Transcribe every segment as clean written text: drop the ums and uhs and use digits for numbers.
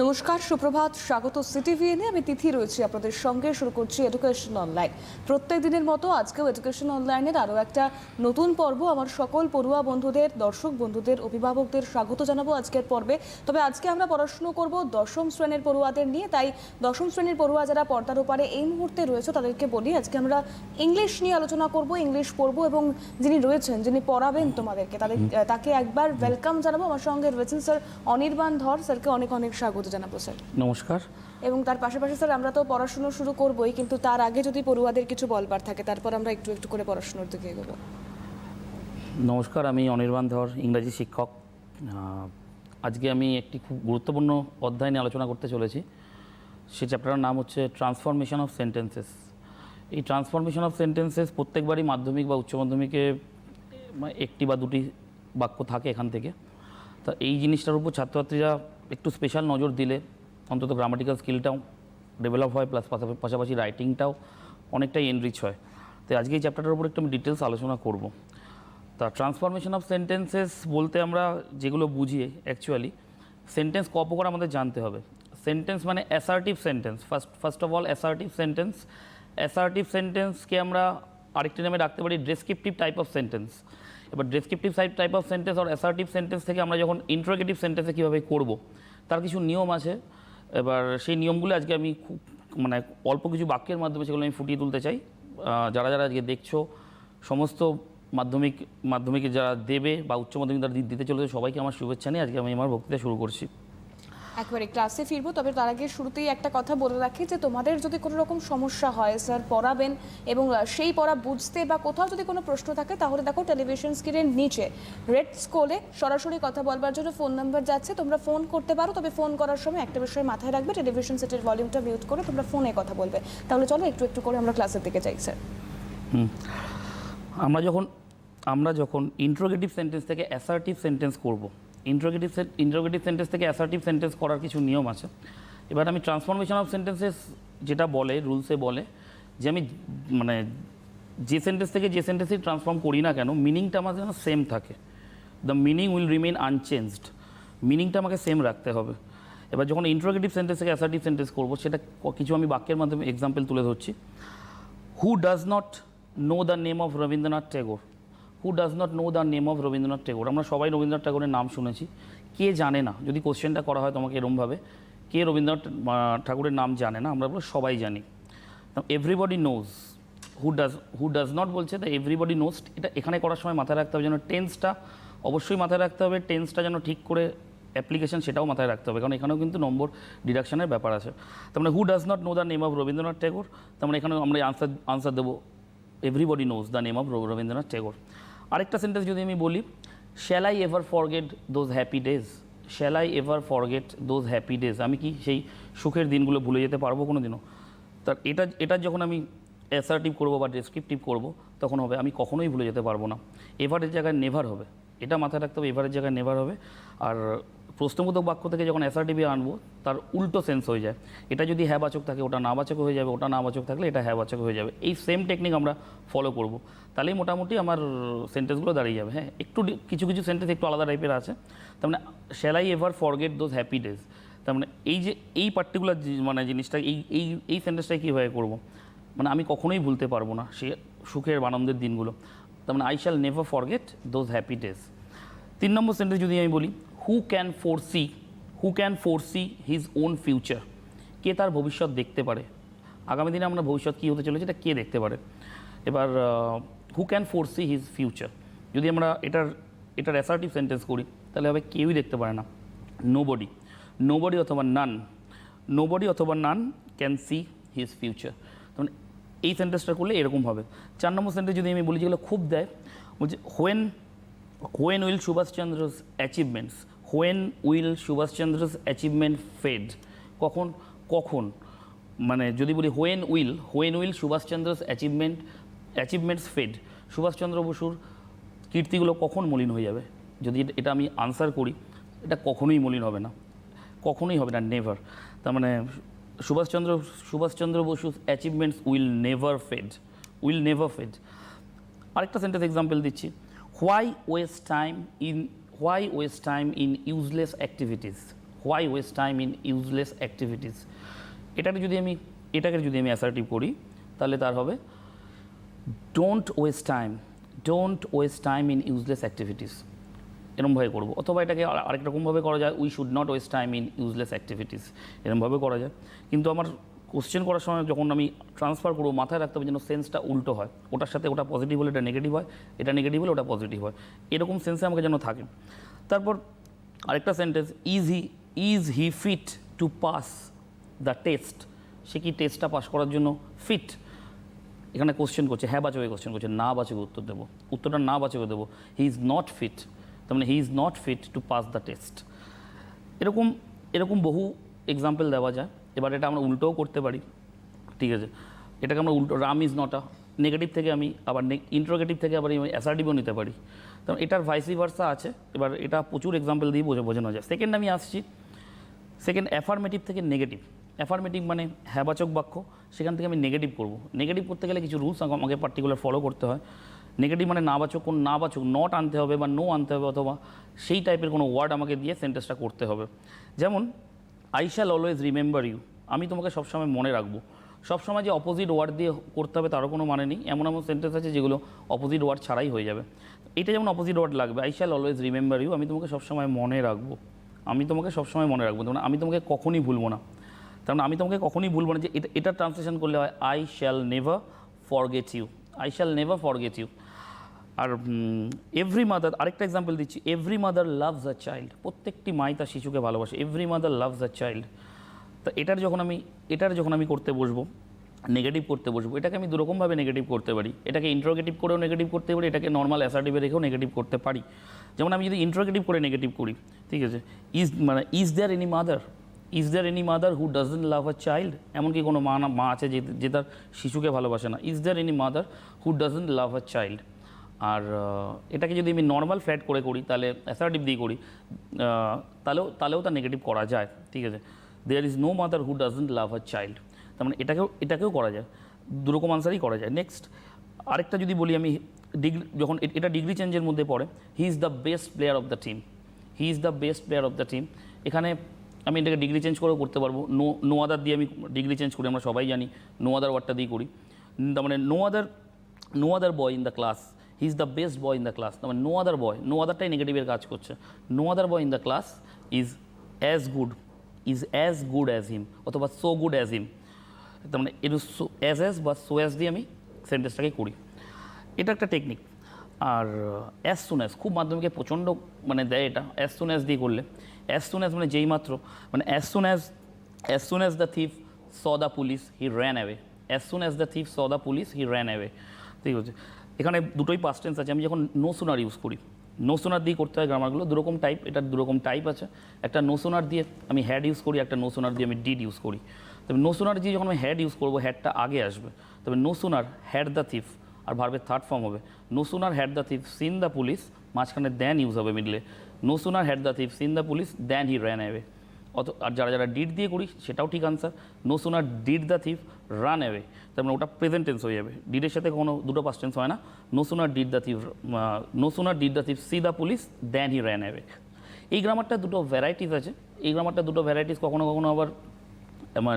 নমস্কার, সুপ্রভাত, স্বাগত সিটিভিএনে। আমি তিথি রয়েছি আপনাদের সঙ্গে। শুরু করছি এডুকেশন অনলাইন। প্রত্যেক দিনের মতো আজকেও এডুকেশন অনলাইনের আরও একটা নতুন পর্ব। আমার সকল পড়ুয়া বন্ধুদের, দর্শক বন্ধুদের, অভিভাবকদের স্বাগত জানাবো আজকের পর্বে। তবে আজকে আমরা পড়াশুনো করব দশম শ্রেণীর পড়ুয়াদের নিয়ে। তাই দশম শ্রেণীর পড়ুয়া যারা পর্দার ওপারে এই মুহূর্তে রয়েছে তাদেরকে বলি, আজকে আমরা ইংলিশ নিয়ে আলোচনা করব, ইংলিশ পড়বো এবং যিনি রয়েছেন, যিনি পড়াবেন তোমাদেরকে, তাকে একবার ওয়েলকাম জানাবো। আমার সঙ্গে রয়েছেন স্যার অনির্বাণ ধর। স্যারকে অনেক অনেক স্বাগত জানাবো স্যার। নমস্কার। এবং তার পাশাপাশি স্যার আমরা তো পড়াশুনো শুরু করবোই, কিন্তু তার আগে যদি পড়ুয়াদের কিছু বলবার থাকে তারপর আমরা একটু একটু করে পড়াশুনোর দিকে এগোবো। নমস্কার, আমি অনির্বাণ ধর, ইংরাজি শিক্ষক। আজকে আমি একটি খুব গুরুত্বপূর্ণ অধ্যায় নিয়ে আলোচনা করতে চলেছি। সে চ্যাপ্টারের নাম হচ্ছে ট্রান্সফরমেশন অফ সেন্টেন্সেস। এই ট্রান্সফরমেশন অফ সেন্টেন্সেস প্রত্যেকবারই মাধ্যমিক বা উচ্চ মাধ্যমিকে একটি বা দুটি বাক্য থাকে এখান থেকে। তা এই জিনিসটার উপর ছাত্রছাত্রীরা একটু স্পেশাল নজর দিলে অন্তত গ্রামাটিক্যাল স্কিলটাও ডেভেলপ হয়, প্লাস পাশাপাশি রাইটিংটাও অনেকটাই এনরিচ হয়। তো আজকে এই চ্যাপ্টারটার উপর একটু আমি ডিটেলস আলোচনা করব। তা ট্রান্সফরমেশন অফ সেন্টেন্সেস বলতে আমরা যেগুলো বুঝি, অ্যাকচুয়ালি সেন্টেন্স ক প্রকার আমাদের জানতে হবে। সেন্টেন্স মানে assertive sentence. First of all assertive sentence. Assertive সেন্টেন্সকে আমরা আরেকটি নামে রাখতে পারি ডেসক্রিপটিভ টাইপ অফ সেন্টেন্স। এবার ডেসক্রিপটিভ টাইপ অফ সেন্টেন্স আর অ্যাসার্টিভ সেন্টেন্স থেকে আমরা যখন ইন্টারোগেটিভ সেন্টেন্সে কীভাবে করব তার কিছু নিয়ম আছে। এবার সেই নিয়মগুলো আজকে আমি খুব অল্প কিছু বাক্যের মাধ্যমে সেগুলো আমি ফুটিয়ে তুলতে চাই। যারা যারা আজকে দেখছো, সমস্ত মাধ্যমিকে যারা দেবে বা উচ্চ মাধ্যমিক যারা দিতে চলেছে, সবাইকে আমার শুভেচ্ছা নিয়ে আজকে আমি আমার বক্তৃতা শুরু করছি। একবারে ক্লাসে ফিরবো, তবে তার আগে শুরুতেই একটা কথা বলে রাখি যে তোমাদের যদি কোনো রকম সমস্যা হয়, স্যার পড়াবেন এবং সেই পড়া বুঝতে বা কোথাও যদি কোনো প্রশ্ন থাকে, তাহলে দেখো টেলিভিশন স্ক্রিনের নিচে রেড স্কোলে সরাসরি কথা বলবার জন্য ফোন নাম্বার যাচ্ছে, তোমরা ফোন করতে পারো। তবে ফোন করার সময় একটা বিষয় মাথায় রাখবে, টেলিভিশন সেটের ভলিউমটা মিউট করে তোমরা ফোনে কথা বলবে। তাহলে চলো একটু একটু করে আমরা ক্লাসের দিকে যাই স্যার। আমরা যখন ইন্টারোগেটিভ সেন্টেন্স থেকে অ্যাসার্টিভ সেন্টেন্স করব, ইন্টারোগেটিভ সেন্টেন্স থেকে অ্যাসার্টিভ সেন্টেন্স করার কিছু নিয়ম আছে। এবার আমি ট্রান্সফরমেশন অফ সেন্টেন্সেস যেটা বলে, রুলসে বলে যে আমি যে সেন্টেন্স থেকে যে সেন্টেন্সে ট্রান্সফর্ম করি না কেন, মিনিংটা আমার যেন সেম থাকে। The meaning will remain unchanged. মিনিংটা আমাকে সেম রাখতে হবে। এবার যখন ইন্টারোগেটিভ সেন্টেন্স থেকে অ্যাসার্টিভ সেন্টেন্স করবো, সেটা কিছু আমি বাক্যের মাধ্যমে এক্সাম্পল তুলে ধরছি। Who does not know the name of Rabindranath Tagore. Who does not know the name of Rabindranath Tagore. আমরা সবাই রবীন্দ্রনাথ ঠাকুরের নাম শুনেছি, কে জানে না? যদি কোশ্চেনটা করা হয় তোমাকে এরমভাবে, কে রবীন্দ্রনাথ ঠাকুরের নাম জানে না? আমরা সবাই জানি। Everybody knows. Who does not বলছে, তা এভরিবডি নোজ। এটা এখানে করার সময় মাথায় রাখতে হবে যেন টেন্সটা অবশ্যই মাথায় রাখতে হবে, টেন্সটা যেন ঠিক করে অ্যাপ্লিকেশন সেটাও মাথায় রাখতে হবে, কারণ এখানেও কিন্তু নম্বর ডিডাকশনের ব্যাপার আছে। তার মানে হু does not know the name of Rabindranath Tagore, তার মানে এখানে আমরা আনসার দেবো everybody knows the name of Rabindranath Tagore. আরেকটা সেন্টেন্স যদি আমি বলি, shall I ever forget those happy days. Shall I ever forget those happy days. আমি কি সেই সুখের দিনগুলো ভুলে যেতে পারবো কোনো দিনও? তার এটা যখন আমি অ্যাসার্টিভ করবো বা ডেসক্রিপটিভ করবো, তখন হবে আমি কখনোই ভুলে যেতে পারবো না। এভারের জায়গায় নেভার হবে, এটা মাথায় রাখতে হবে। এভারের জায়গায় নেভার হবে। আর প্রশ্নবোধক বাক্য থেকে যখন অ্যাসার্টিভে আনবো, তার উল্টো সেন্স হয়ে যায়। এটা যদি হ্যাঁবাচক থাকে ওটা নাবাচক হয়ে যাবে, ওটা নাবাচক থাকলে এটা হ্যাঁবাচক হয়ে যাবে। এই সেম টেকনিক আমরা ফলো করব, তাহলেই মোটামুটি আমার সেন্টেন্সগুলো দাঁড়িয়ে যাবে। হ্যাঁ, একটু কিছু সেন্টেন্স একটু আলাদা টাইপের আছে। তার মানে shall I ever forget those happy days. তার মানে এই পার্টিকুলার জিনিসটা এই সেন্টেন্সটাই কীভাবে করবো, আমি কখনোই ভুলতে পারবো না সে সুখের আনন্দের দিনগুলো। তার মানে I shall never forget those happy days. 3 number sentence যদি আমি বলি, who can foresee his own future. কে তার ভবিষ্যৎ দেখতে পারে? আগামী দিনে আমরা ভবিষ্যৎ কী হতে চলেছে এটা কে দেখতে পারে? এবার হু ক্যান ফোরসি হিজ ফিউচার যদি আমরা এটার অ্যাসার্টিভ সেন্টেন্স করি, তাহলে হবে কেউই দেখতে পারে না। নোবডি অথবা none can see his future. মানে এই সেন্টেন্সটা করলে এরকম হবে। 4 নম্বর সেন্টেন্স যদি আমি বলি, যেগুলো খুব দেয়, বলছে When will Subhash Chandra's achievement fade? কখন যদি বলি when will Subhash Chandra's achievements fade? Subhash Chandra বসুর কীর্তিগুলো কখন মলিন হয়ে যাবে? যদি এটা আমি আনসার করি, এটা কখনোই মলিন হবে না, কখনোই হবে না, নেভার। তার মানে সুভাষচন্দ্র বসুর অ্যাচিভমেন্টস উইল নেভার ফেড। আরেকটা সেন্টেন্স এক্সাম্পল দিচ্ছি, Why waste time in useless activities? Why waste time in useless activities. এটাকে যদি আমি অ্যাসার্টিভ করি তাহলে তার হবে don't waste time in useless activities, এরমভাবে করবো। অথবা এটাকে আরেক রকমভাবে করা যায়, we should not waste time in useless activities, এরমভাবে করা যায়। কিন্তু আমার কোশ্চেন করার সময় যখন আমি ট্রান্সফার করবো মাথায় রাখতে হবে যেন সেন্সটা উল্টো হয়, ওটার সাথে ওটা পজিটিভ হলে এটা নেগেটিভ হয়, এটা নেগেটিভ হলে ওটা পজিটিভ হয়, এরকম সেন্সে আমাকে যেন থাকে। তারপর আরেকটা sentence, is he fit to pass the test, সে কি টেস্টটা পাস করার জন্য ফিট। এখানে কোশ্চেন করছে, হ্যাঁ বাচকে কোশ্চেন করছে, না বাচকে উত্তর দেবো, উত্তরটা না বাচকে দেবো। হি ইজ নট ফিট, তার মানে he is not fit to pass the test. এরকম বহু এক্সাম্পল দেওয়া যায়। এবার এটা আমরা উল্টোও করতে পারি, ঠিক আছে। এটাকে আমরা উল্টো, Ram is not a, negative থেকে আমি আবার ইন্ট্রোগেটিভ থেকে আবার আমি অ্যাসার্টিভও নিতে পারি। কারণ এটার ভাইসি ভার্সা আছে। এবার এটা প্রচুর এক্সাম্পল দিয়ে বোঝানো যায়। সেকেন্ড আমি আসছি, সেকেন্ড অ্যাফার্মেটিভ থেকে নেগেটিভ। অ্যাফার্মেটিভ মানে হ্যাঁবাচক বাক্য, সেখান থেকে আমি নেগেটিভ করব। নেগেটিভ করতে গেলে কিছু রুলস আমাকে পার্টিকুলার ফলো করতে হয়। নেগেটিভ মানে নাবাচক, কোন নাবাচক নট আনতে হবে বা নো আনতে হবে, অথবা সেই টাইপের কোনো ওয়ার্ড আমাকে দিয়ে সেন্টেন্সটা করতে হবে। যেমন I shall always remember you, আমি তোমাকে সবসময় মনে রাখবো। সবসময় যে অপোজিট ওয়ার্ড দিয়ে করতে হবে তারও কোনো মানে নেই। এমন সেন্টেন্স আছে যেগুলো অপোজিট ওয়ার্ড ছাড়াই হয়ে যাবে। এটা যেমন অপোজিট ওয়ার্ড লাগবে, I shall always remember you, আমি তোমাকে সবসময় মনে রাখবো। আমি তোমাকে সবসময় মনে রাখবো, মানে আমি তোমাকে কখনই ভুলবো না। তার মানে আমি তোমাকে কখনই ভুলবো না, যে এটা ট্রান্সলেশন করলে হয় I shall never forget you, I shall never forget you. আর এভরি মাদার, আরেকটা এক্সাম্পল দিচ্ছি, every mother loves a child, প্রত্যেকটি মাই তার শিশুকে ভালোবাসে। Every mother loves a child. তা এটার যখন আমি করতে বসবো, নেগেটিভ করতে বসবো, এটাকে আমি দুরকমভাবে নেগেটিভ করতে পারি। এটাকে ইন্ট্রোগেটিভ করেও নেগেটিভ করতে পারি, এটাকে নর্মাল অ্যাসার্টিভে রেখেও নেগেটিভ করতে পারি। যেমন আমি যদি ইন্ট্রোগেটিভ করে নেগেটিভ করি, ঠিক আছে, is there any mother who doesn't love a child, এমনকি কোনো মা আছে যে তার শিশুকে ভালোবাসে না। Is there any mother who doesn't love a child. আর এটাকে যদি আমি নর্মাল ফ্ল্যাট করে করি, তাহলে অ্যাসার্টিভ দিয়ে করি, তাহলেও তা নেগেটিভ করা যায়, ঠিক আছে। There is no mother who doesn't love a child, তার মানে এটাকেও করা যায়, দুরকম আনসারই করা যায়। নেক্সট আরেকটা যদি বলি আমি, যখন এটা ডিগ্রি চেঞ্জের মধ্যে পড়ে, হি is the best player of the team, he is the best player of the team. এখানে আমি এটাকে ডিগ্রি চেঞ্জ করেও করতে পারবো, নো আদার দিয়ে আমি ডিগ্রি চেঞ্জ করি, আমরা সবাই জানি নো আদার ওয়ার্ডটা দিয়ে করি। তার মানে no other boy in the class, he is the best boy in the class, তার মানে নো আদারটাই নেগেটিভের কাজ করছে। No other boy in the class is as good as him, অথবা সো গুড অ্যাজ হিম। তার মানে এর অ্যাজ বা সো অ্যাজ দিয়ে আমি সেন্টেন্সটাকে করি, এটা একটা টেকনিক। আর অ্যাজ সুন অ্যাজ, খুব মাধ্যমিকে প্রচণ্ড মানে দেয় এটা, অ্যাজ সুন অ্যাজ দিয়ে করলে। অ্যাজ সুন অ্যাজ মানে যেই মাত্র, মানে as soon as the thief saw the police he ran away, as soon as the thief saw the police he ran away, ঠিক আছে। এখানে দুটোই পাস্ট টেন্স আছে। আমি যখন নো সুনার ইউজ করি, নো সোনার দিয়ে করতে হয় গ্রামারগুলো, দুরকম টাইপ, এটার দুরকম টাইপ আছে। একটা নো সোনার দিয়ে আমি হ্যাড ইউজ করি, একটা নো সোনার দিয়ে আমি ডিড ইউজ করি। তবে নো সোনার দিয়ে যখন আমি হ্যাড ইউজ করবো, হ্যাডটা আগে আসবে। তবে no sooner had the thief, আর ভার্বের থার্ড ফর্ম হবে no sooner had the thief seen the police, মাঝখানে দ্যান ইউজ হবে মিডলে। No sooner had the thief seen the police than he ran away. আর যারা ডিড দিয়ে করি সেটাও ঠিক answer, no sooner did the thief run away, তার মানে ওটা প্রেজেন্ট টেন্স হয়ে যাবে। ডিডের সাথে কোনো দুটো পাস্ট টেন্স হয় না। No sooner did the thief see the police than he ran away. এই গ্রামারটা দুটো ভ্যারাইটিস আছে। এই গ্রামারটা দুটো ভ্যারাইটিস কখনো কখনো আবার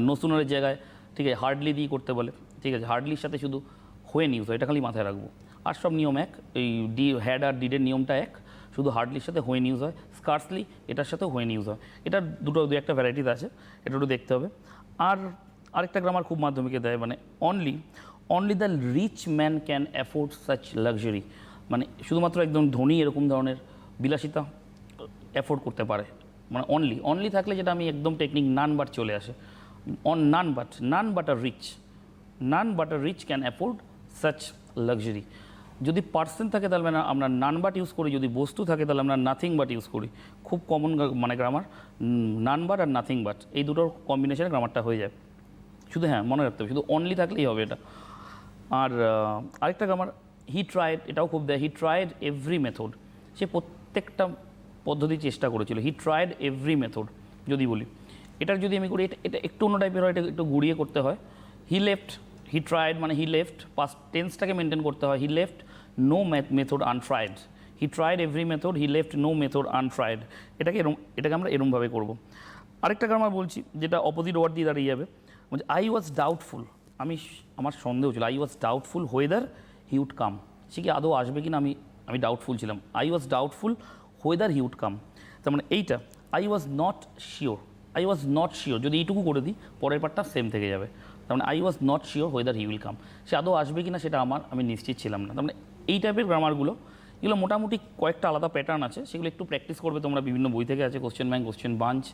নো সোনারের জায়গায়, ঠিক আছে, হার্ডলি দিয়ে করতে বলে, ঠিক আছে। হার্ডলির সাথে শুধু হোয়েন ইউজ হয়, এটা খালি মাথায় রাখবো। আর সব নিয়ম এক, এই হ্যাড আর ডিডের নিয়মটা এক, শুধু হার্ডলির সাথে হোয়েন ইউজ হয়। স্কার্সলি এটার সাথেও হোয়েন ইউজ হয়। এটার দু একটা ভ্যারাইটিস আছে, এটা একটু দেখতে হবে। আর আরেকটা গ্রামার খুব মাধ্যমিকে দেয়, মানে only the rich man can afford such luxury, মানে শুধুমাত্র একদম ধনী এরকম ধরনের বিলাসিতা অ্যাফোর্ড করতে পারে। মানে অনলি থাকলে যেটা আমি একদম টেকনিক নান বাট চলে আসে, none but a rich can afford such luxury. যদি পার্সন থাকে তাহলে আমরা নান বাট ইউজ করি, যদি বস্তু থাকে তাহলে আমরা নাথিং বাট ইউজ করি। খুব কমন মানে গ্রামার, নান বাট আর নাথিং বাট, এই দুটোর কম্বিনেশনে গ্রামারটা হয়ে যায়। শুধু হ্যাঁ মনে রাখতে হবে, শুধু অনলি থাকলেই হবে এটা। আর আরেকটা গ্রামার হি ট্রাইড, এটাও খুব দেয়, হি ট্রাইড এভরি মেথড, সে প্রত্যেকটা পদ্ধতি চেষ্টা করেছিল। হি ট্রাইড এভরি মেথড যদি বলি, এটার যদি আমি করি, এটা একটু অন্য টাইপের হয়, এটা একটু ঘুরিয়ে করতে হয়। হি ট্রাইড মানে হি লেফট, পাস্ট টেন্সটাকে মেনটেন করতে হয়। He left no method untried, he tried every method, he left no method untried. এটাকে আমরা এরমভাবে করবো। আরেকটা গ্রামার বলছি যেটা অপোজিট ওয়ার্ড দিয়ে দাঁড়িয়ে যাবে, বলছে আই ওয়াজ ডাউটফুল, আমার সন্দেহ ছিল, I was doubtful whether he would come, সে কি আদৌ আসবে কি না আমি ডাউটফুল ছিলাম, I was doubtful whether he would come. তার মানে এইটা I was not sure, I was not sure যদি এইটুকু করে দিই পরের পার্টটা সেম থেকে যাবে। তার মানে I was not sure whether he will come, সে আদৌ আসবে কি না সেটা আমি নিশ্চিত ছিলাম না। তার মানে এই টাইপের গ্রামারগুলো, এগুলো মোটামুটি কয়েকটা আলাদা প্যাটার্ন আছে, সেগুলো একটু প্র্যাকটিস করবে তোমরা, বিভিন্ন বই থেকে আছে, কোশ্চেন ব্যাংক, কোশ্চেন বাঞ্চ,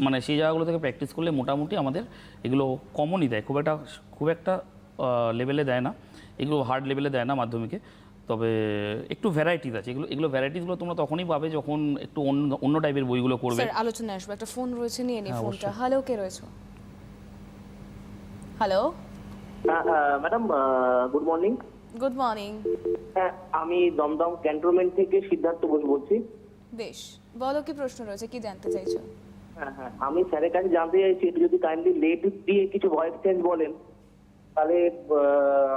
মানে সেই জায়গাগুলো থেকে প্র্যাকটিস করলে মোটামুটি আমাদের এগুলো কমনই দেয়, খুব একটা লেভেলে দেয় না, এগুলো হার্ড লেভেলে দেয় না মাধ্যমিকে, তবে একটু ভ্যারাইটিস আছে, এগুলো ভ্যারাইটিসগুলো তোমরা তখনই পাবে যখন একটু অন্য টাইপের বইগুলো করবে। স্যার আলোচনায় আসবো, একটা ফোন রয়েছে, নিয়ে নি হ্যাঁ, ফোনটা। অবশ্যই। হ্যালো, কে রয়েছে? Hello, madam good morning. Good morning. হ্যাঁ, আমি দমদম ক্যান্টনমেন্ট থেকে সিদ্ধার্থ ঘোষ বলছি। বেশ, বলো কি প্রশ্ন রয়েছে, কি জানতে চাইছো? হ্যাঁ হ্যাঁ, আমি স্যারের কাছে জানতে চাইছি একটু যদি কাইন্ডলি লেট দিয়ে কিছু ভয়েস চেঞ্জ বলেন তাহলে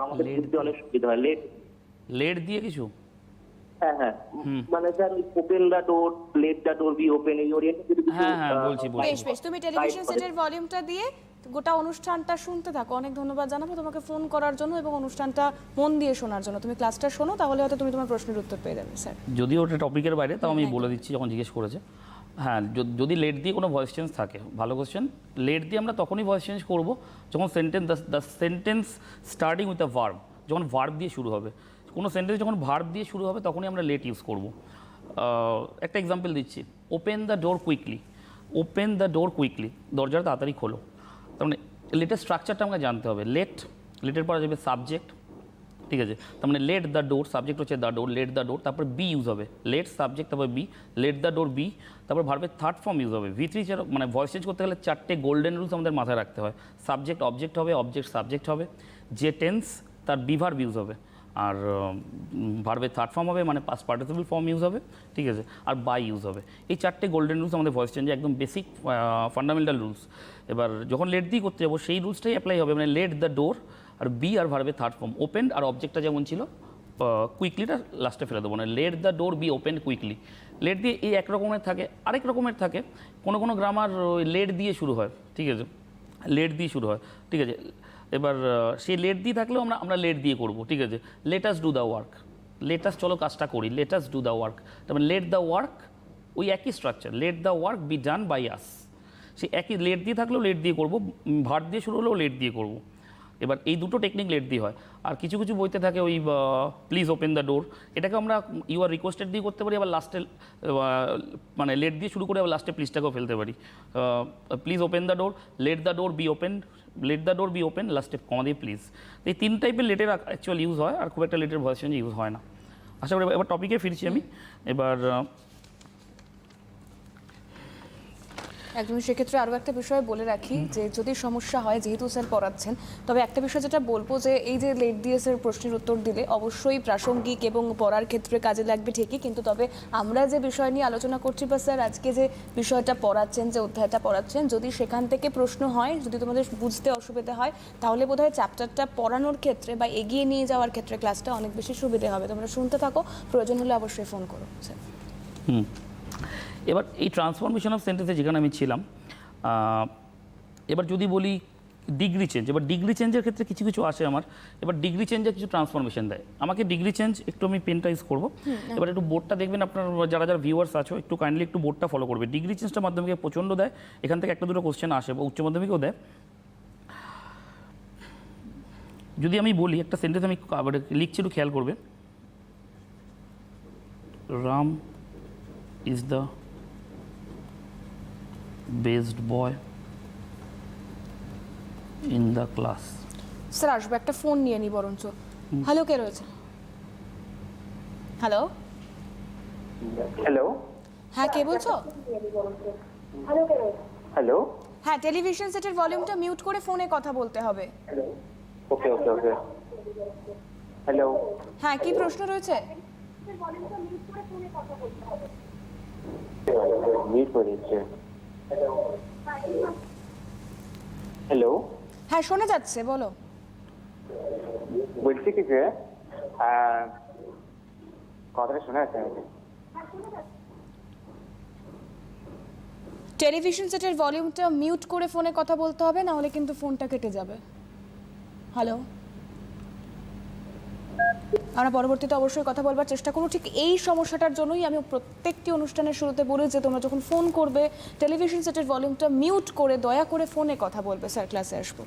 আমাদের Late বুঝতে অনেক সুবিধা হয়। লেট দিয়ে কিছু, হ্যাঁ হ্যাঁ, মানে sir open the door, let the door be open, এই ওরিয়েন্টে যদি কিছু হ্যাঁ, বলছি। বেশ বেশ, তুমি টেলিভিশন Type করে। সেটের ভলিউমটা দিয়ে গোটা অনুষ্ঠানটা শুনতে থাকো। অনেক ধন্যবাদ জানাবো তোমাকে ফোন করার জন্য এবং অনুষ্ঠানটা মন দিয়ে শোনার জন্য। তুমি ক্লাসটা শোনো, তাহলে হয়তো তুমি তোমার প্রশ্নের উত্তর পেয়ে যাবে। স্যার, যদিও ওটা টপিকের বাইরে, তাও আমি বলে দিচ্ছি যখন জিজ্ঞেস করেছে। হ্যাঁ, যদি লেট দিয়ে কোনো ভয়েস চেঞ্জ থাকে, ভালো কোশ্চেন, লেট দিয়ে আমরা তখনই ভয়েস চেঞ্জ করব যখন the sentence starting with a verb, যখন ভার্ব দিয়ে শুরু হবে, কোনো সেন্টেন্স যখন ভার্ব দিয়ে শুরু হবে তখনই আমরা লেট ইউজ করব। একটা এক্সাম্পল দিচ্ছি, open the door quickly, open the door quickly, দরজাটা তাড়াতাড়ি খোলো। তার মানে লেটের স্ট্রাকচারটা আমাকে জানতে হবে। লেটের পর যাবে সাবজেক্ট, ঠিক আছে, তার মানে লেট দ্য ডোর, সাবজেক্ট হচ্ছে the door, let the door, তারপর বি ইউজ হবে, লেট সাবজেক্ট তারপর be, let the door be, তারপর ভার্বের থার্ড ফর্ম ইউজ হবে। V3 মানে ভয়েস চেঞ্জ করতে গেলে 4টে গোল্ডেন রুলস আমাদের মাথায় রাখতে হয়। সাবজেক্ট অবজেক্ট হবে, অবজেক্ট সাবজেক্ট হবে, যে টেন্স তার বি ভার্ব ইউজ হবে, আর ভার্বের থার্ড ফর্ম হবে মানে পাস্ট পার্টিসিপল ফর্ম ইউজ হবে, ঠিক আছে, আর বাই ইউজ হবে। এই 4টে গোল্ডেন রুলস আমাদের ভয়েস চেঞ্জে একদম বেসিক ফান্ডামেন্টাল রুলস। এবার যখন লেট দিয়ে করতে যাবো সেই রুলসটাই অ্যাপ্লাই হবে, মানে লেট দ্য ডোর আর বি আর ভার্বের থার্ড ফর্ম, ওপেন আর অবজেক্টটা যেমন ছিল কুইকলিটা লাস্টে ফেলে দেবো, মানে let the door be open quickly. Let দিয়ে এই এক রকমের থাকে, আরেক রকমের থাকে, কোনো গ্রামার লেট দিয়ে শুরু হয়, ঠিক আছে, লেট দিয়ে শুরু হয়, ঠিক আছে। এবার সেই লেট দিয়ে থাকলেও আমরা লেট দিয়ে করব, ঠিক আছে। Let us do the work, let us চলো কাজটা করি, লেটাস ডু দ্য ওয়ার্ক, তারপরে লেট দ্য ওয়ার্ক, ওই একই structure, let the work be done by us, সেই একই লেট দিয়ে থাকলেও লেট দিয়ে করব, ভার্ব দিয়ে শুরু হলেও লেট দিয়ে করব। এবার এই দুটো টেকনিক লেট দিয়ে হয়। আর কিছু কিছু বইতে থাকে ওই প্লিজ ওপেন দ্য ডোর, এটাকে আমরা ইউ আর রিকোয়েস্টেড দিয়ে করতে পারি, আবার লাস্টে মানে লেট দিয়ে শুরু করে আবার লাস্টে প্লিজটাকেও ফেলতে পারি। Please open the door, let the door be open, late the door be open, লাস্টে কমা দিয়ে প্লিজ। এই 3 টাইপের লেটের অ্যাকচুয়াল ইউজ হয়, আর খুব একটা লেটের ভয়েস চেঞ্জ ইউজ হয় না। আশা করি এবার টপিকে ফিরছি আমি। এবার একদম, সেক্ষেত্রে আরও একটা বিষয় বলে রাখি যে যদি সমস্যা হয়, যেহেতু স্যার পড়াচ্ছেন, তবে একটা বিষয় যেটা বলবো যে এই যে লেট দিয়ে স্যার প্রশ্নের উত্তর দিলে অবশ্যই প্রাসঙ্গিক এবং পড়ার ক্ষেত্রে কাজে লাগবে ঠিকই, কিন্তু তবে আমরা যে বিষয় নিয়ে আলোচনা করছি বা স্যার আজকে যে বিষয়টা পড়াচ্ছেন, যে অধ্যায়টা পড়াচ্ছেন, যদি সেখান থেকে প্রশ্ন হয়, যদি তোমাদের বুঝতে অসুবিধা হয়, তাহলে বোধহয় চ্যাপ্টারটা পড়ানোর ক্ষেত্রে বা এগিয়ে নিয়ে যাওয়ার ক্ষেত্রে ক্লাসটা অনেক বেশি সুবিধে হবে। তোমরা শুনতে থাকো, প্রয়োজন হলে অবশ্যই ফোন করো স্যার। এবার এই ট্রান্সফরমেশন অফ সেন্টেন্সে যেখানে আমি ছিলাম, এবার যদি বলি ডিগ্রি চেঞ্জ, এবার ডিগ্রি চেঞ্জের ক্ষেত্রে কিছু কিছু আসে আমার। এবার ডিগ্রি চেঞ্জে কিছু ট্রান্সফরমেশন দেয় আমাকে। ডিগ্রি চেঞ্জ একটু আমি পেনটা ইউজ করবো। এবার একটু বোর্ডটা দেখবেন, আপনার যারা ভিউয়ার্স আছো একটু কাইন্ডলি একটু বোর্ডটা ফলো করবে। ডিগ্রি চেঞ্জটা মাধ্যমিকে প্রচণ্ড দেয়, এখান থেকে একটা দুটো কোশ্চেন আসে, বা উচ্চ মাধ্যমিকেও দেয়। যদি আমি বলি একটা সেন্টেন্স আমি লিখছি, একটু খেয়াল করবে, Ram is the best boy in the class. Sir আসবো, একটা ফোন নিয়ে নি বরঞ্চ। হ্যালো, কে রয়েছে? হ্যালো, হ্যালো হ্যাঁ, কে বলছো? হ্যালো, হ্যাঁ, টেলিভিশন সেটের ভলিউমটা মিউট করে ফোনে কথা বলতে হবে। ওকে ওকে ওকে, হ্যালো, হ্যাঁ, কি প্রশ্ন রয়েছে? মিট করে দিচ্ছে। হ্যালো, হ্যাঁ, শোনা যাচ্ছে, বলো। বলছি কি যে কথাটা শোনা যাচ্ছে নাকি? টেলিভিশন সেটের ভলিউমটা মিউট করে ফোনে কথা বলতে হবে, না হলে কিন্তু ফোনটা কেটে যাবে। হ্যালো, আমরা পরবর্তীতে অবশ্যই কথা বলবার চেষ্টা করব। ঠিক এই সমস্যাটার জন্যই আমি প্রত্যেকটি অনুষ্ঠানের শুরুতে বলি যে তোমরা যখন ফোন করবে টেলিভিশন সেটের ভলিউমটা মিউট করে দয়া করে ফোনে কথা বলবে। স্যার, ক্লাসে আসবো।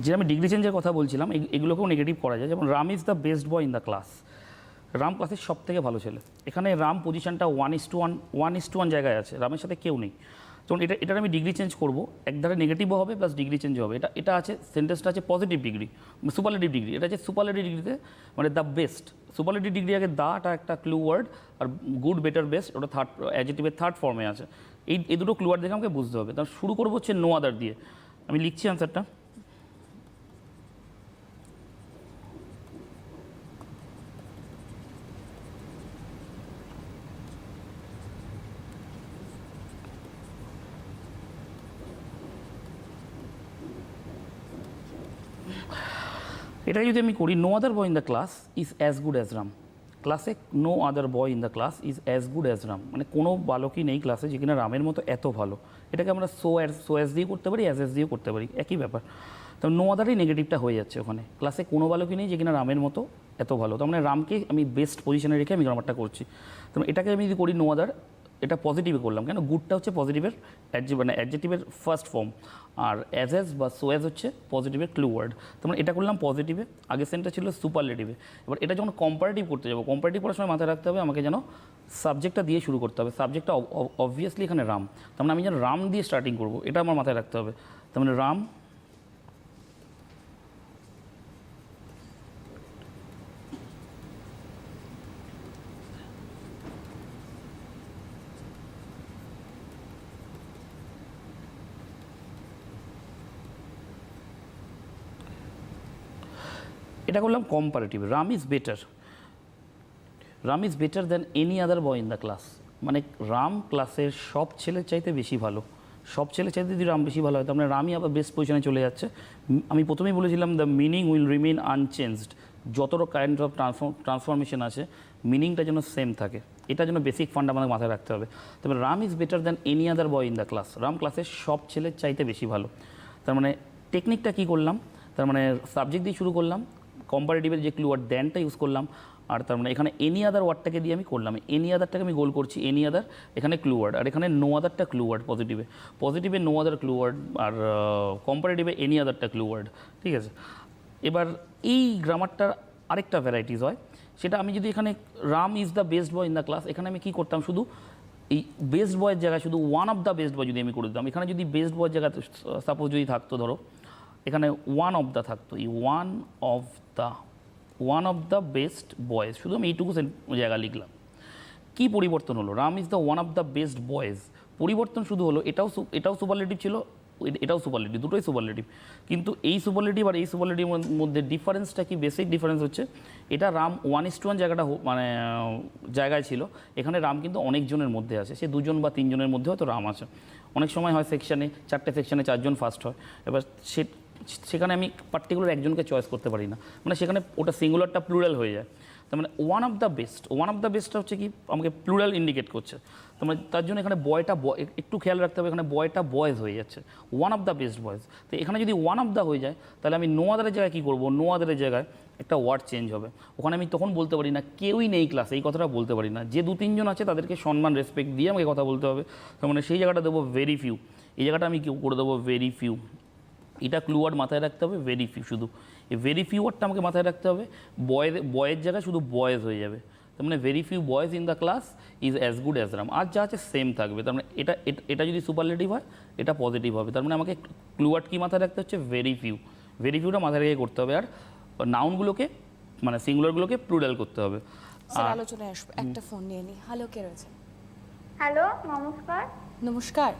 যে আমি ডিগ্রি চেঞ্জের কথা বলছিলাম, এগুলোকেও নেগেটিভ করা যায়। যেমন Ram is the best boy in the class. Ram ক্লাসের সব থেকে ভালো ছেলে। এখানে রাম পজিশনটা 1:1 জায়গায় আছে, রামের সাথে কেউ নেই। তখন এটার আমি ডিগ্রি চেঞ্জ করবো, একধারে নেগেটিভও হবে প্লাস ডিগ্রি চেঞ্জ হবে। এটা আছে, সেন্টেন্সটা আছে পজিটিভ ডিগ্রি, সুপারলেটিভ ডিগ্রি। এটা আছে সুপারলেটিভ ডিগ্রিতে, মানে দ্য বেস্ট। সুপারলেটিভ ডিগ্রি আগে দাটা একটা ক্লু ওয়ার্ড, আর গুড, বেটার, বেস্ট ওটা থার্ড অ্যাডজেক্টিভের থার্ড ফর্মে আছে। এই দুটো ক্লু ওয়ার্ড দেখে আমাকে বুঝতে হবে। তার শুরু করবো হচ্ছে নো আদার দিয়ে। আমি লিখছি অ্যান্সারটা। এটা যদি আমি করি, no other boy in the class is as good as Ram. ক্লাসে no other boy in the class is as good as Ram, মানে কোনো বালকই নেই ক্লাসে যে কিনা রামের মতো এত ভালো। এটাকে আমরা সো অ্যাজ দিয়ে করতে পারি, অ্যাজ দিয়েও করতে পারি, একই ব্যাপার। তো নো আদারই নেগেটিভটা হয়ে যাচ্ছে ওখানে। ক্লাসে কোনো বালকই নেই যে কিনা রামের মতো এত ভালো। তার মানে রামকে আমি বেস্ট পজিশনে রেখে আমি গ্রামারটা করছি। তো এটাকে আমি যদি করি নো আদার, এটা পজিটিভে করলাম, কেন গুডটা হচ্ছে পজিটিভের মানে অ্যাডজেক্টিভের ফার্স্ট ফর্ম, আর অ্যাজ বা সো অ্যাজ হচ্ছে পজিটিভের ক্লু ওয়ার্ড। তার মানে এটা করলাম পজিটিভে, আগের সেন্টটা ছিল সুপারলেটিভে। এবার এটা যখন কম্পারেটিভ করতে যাবো, কম্পারেটিভ করার সময় মাথায় রাখতে হবে আমাকে যেন সাবজেক্টটা দিয়ে শুরু করতে হবে। সাবজেক্টটা অবভিয়াসলি এখানে রাম, তার মানে আমি যেন রাম দিয়ে স্টার্টিং করবো, এটা আমার মাথায় রাখতে হবে। তার মানে রাম এটা করলাম comparative. Ram is better, Ram is better than any other boy in the class, মানে রাম ক্লাসের সব ছেলের চাইতে বেশি ভালো। সব ছেলের চাইতে যদি রাম বেশি ভালো হয়, তার মানে রামই আবার বেস্ট পজিশনে চলে যাচ্ছে। আমি প্রথমেই বলেছিলাম the meaning will remain unchanged. যত কাইন্ড অফ ট্রান্সফরমেশন আছে, মিনিংটা যেন সেম থাকে, এটা যেন বেসিক ফান্ড আমাদের মাথায় রাখতে হবে। তবে Ram is better than any other boy in the class, Ram ক্লাসের সব ছেলের চাইতে বেশি ভালো। তার মানে টেকনিকটা কী করলাম, তার মানে সাবজেক্ট দিয়ে শুরু করলাম, কম্পারেটিভের যে ক্লু ওয়ার্ড দ্যানটা ইউজ করলাম, আর তার মানে এখানে এনি আদার ওয়ার্ডটাকে দিয়ে আমি করলাম। এনি আদারটাকে আমি গোল করছি, এনি আদার এখানে ক্লু ওয়ার্ড, আর এখানে নো আদারটা ক্লু ওয়ার্ড। পজিটিভে নো আদার ক্লু ওয়ার্ড, আর কম্পারেটিভে এনি আদারটা ক্লু ওয়ার্ড। ঠিক আছে, এবার এই গ্রামারটার আরেকটা ভ্যারাইটিস হয়, সেটা আমি যদি এখানে Ram is the best boy in the class, এখানে আমি কী করতাম, শুধু এই বেস্ট বয়ের জায়গায় শুধু ওয়ান অফ দ্য বেস্ট বয় যদি আমি করে দিতাম। এখানে যদি বেস্ট বয়ের জায়গায় সাপোজ যদি থাকতো, ধরো এখানে ওয়ান অফ দ্য থাকতো, এই one of the best boys, শুধু আমি এইটুকু জায়গা লিখলাম। কী পরিবর্তন হলো, Ram is the one of the best boys, পরিবর্তন শুধু হলো এটাও সুপারলেটিভ ছিল, এটাও সুপারলেটিভ, দুটোই সুপারলেটিভ। কিন্তু এই সুপারলেটিভ আর এই সুপারলেটিভের মধ্যে ডিফারেন্সটা কি, বেসিক ডিফারেন্স হচ্ছে এটা রাম 1:1 জায়গাটা মানে জায়গায় ছিল, এখানে রাম কিন্তু অনেকজনের মধ্যে আছে, সে 2জন বা 3জনের মধ্যে হয়তো রাম আছে। অনেক সময় হয় সেকশানে 4টে সেকশানে 4জন ফার্স্ট হয়, এবার সেখানে আমি পার্টিকুলার একজনকে চয়েস করতে পারি না, মানে সেখানে ওটা সিঙ্গুলারটা প্লুরাল হয়ে যায়। তার মানে ওয়ান অফ দ্য বেস্টটা হচ্ছে কি, আমাকে প্লুরাল ইন্ডিকেট করছে। তার মানে তার জন্য এখানে বয়টা একটু খেয়াল রাখতে হবে, এখানে বয়টা বয়েজ হয়ে যাচ্ছে, one of the best boys. তো এখানে যদি ওয়ান অফ দ্য হয়ে যায়, তাহলে আমি নো আদারের জায়গায় কী করবো, নো আদারের জায়গায় একটা ওয়ার্ড চেঞ্জ হবে। ওখানে আমি তখন বলতে পারি না কেউই নেই ক্লাসে, এই কথাটা বলতে পারি না, যে 2-3জন আছে তাদেরকে সম্মান রেসপেক্ট দিয়ে আমাকে কথা বলতে হবে। তার মানে সেই জায়গাটা দেবো ভেরি ফিউ, এই জায়গাটা আমি কেউ করে দেবো ভেরি ফিউ। এটা ক্লু ওয়ার্ড মাথায় রাখতে হবে, ভেরি ফিউ, শুধু এই ভেরি ফিউ ওয়ার্ডটা আমাকে মাথায় রাখতে হবে। বয়ের জায়গায় শুধু বয়েজ হয়ে যাবে, তার মানে very few boys in the class is as good as Ram, আর যা আছে সেম থাকবে। তার মানে এটা যদি সুপারলেটিভ হয়, এটা পজিটিভ হবে। তার মানে আমাকে ক্লু ওয়ার্ড কী মাথায় রাখতে হচ্ছে, ভেরি ফিউটা মাথায় রেখে করতে হবে, আর নাউনগুলোকে মানে সিঙ্গুলারগুলোকে প্লুরাল করতে হবে। স্যার, আলোচনায় আসবো, একটা ফোন নিয়ে নিই। হ্যালো, কে রয়েছে? হ্যালো, নমস্কার। নমস্কার।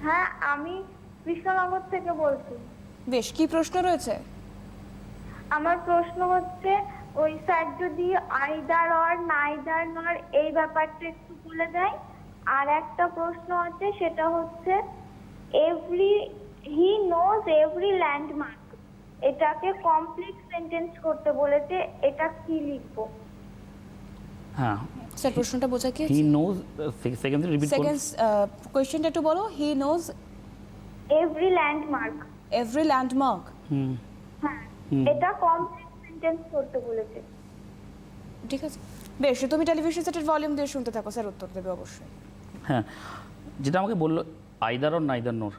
হ্যাঁ, আমি কৃষ্ণনগর থেকে বলছি। বেশ, কি প্রশ্ন রয়েছে? আমার প্রশ্ন হচ্ছে, ওই স্যার যদি আইদার অর নাইদার নর এই ব্যাপারটা একটু বলে দেয়। আর একটা প্রশ্ন আছে, সেটা হচ্ছে হি নোজ এভরি ল্যান্ডমার্ক, এটাকে কমপ্লিট সেন্টেন্স করতে বলেছে, এটা কি লিখবো? হ্যাঁ, স্যার প্রশ্নটা বোঝা কি হি নোজ, সেকেন্ড রিপিট করুন। সেকেন্ড কোয়েশ্চেনটা একটু বলো। He knows every landmark. Every landmark. হুম হ্যাঁ, এটা কমপ্লেক্স সেন্টেন্স করতে বলেছে। ঠিক আছে, বেশ, তুমি টেলিভিশন সেটের ভলিউম দিয়ে শুনতে থাকো, স্যার উত্তর দেবে অবশ্যই। হ্যাঁ, যেটা আমাকে বললো either or neither nor,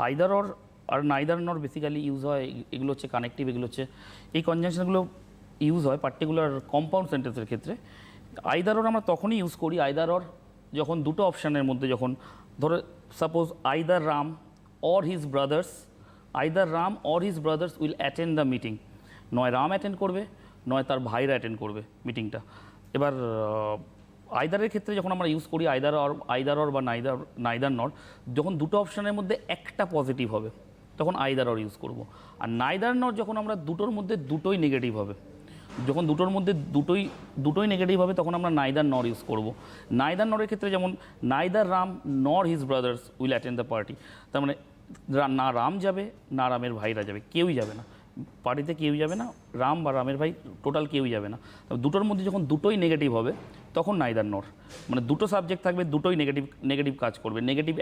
either or আর নাইদার নর বেসিক্যালি ইউজ হয়, এগুলো হচ্ছে কানেক্টিভ, এগুলো হচ্ছে এই কনজাংশনগুলো ইউজ হয় পার্টিকুলার কম্পাউন্ড সেন্টেন্সের ক্ষেত্রে। আইদার অর আমরা তখনই ইউজ করি, আইদার অর যখন দুটো অপশানের মধ্যে, যখন ধরো suppose either Ram or his brothers, either Ram or his brothers will attend the meeting, নয় রাম অ্যাটেন্ড করবে নয় তার ভাইরা অ্যাটেন্ড করবে মিটিংটা। এবার আইদারের ক্ষেত্রে যখন আমরা ইউজ করি আইদার অর বা নাইদার নর, যখন দুটো অপশানের মধ্যে একটা পজিটিভ হবে তখন আইদার অর ইউজ করব। আর নাইদার নর যখন আমরা দুটোর মধ্যে দুটোই নেগেটিভ হবে, যখন দুটোর মধ্যে দুটোই নেগেটিভ হবে তখন আমরা নাইদার নর ইউজ করব। নাইদার নরের ক্ষেত্রে যেমন নাইদার রাম নর his brothers will attend the party, তার মানে না রাম যাবে না রামের ভাইরা যাবে, কেউই যাবে না পার্টিতে, কেউই যাবে না, রাম বা রামের ভাই টোটাল কেউই যাবে না। দুটোর মধ্যে যখন দুটোই নেগেটিভ হবে তখন নাইদার নর, মানে দুটো সাবজেক্ট থাকবে, দুটোই নেগেটিভ কাজ করবে, নেগেটিভ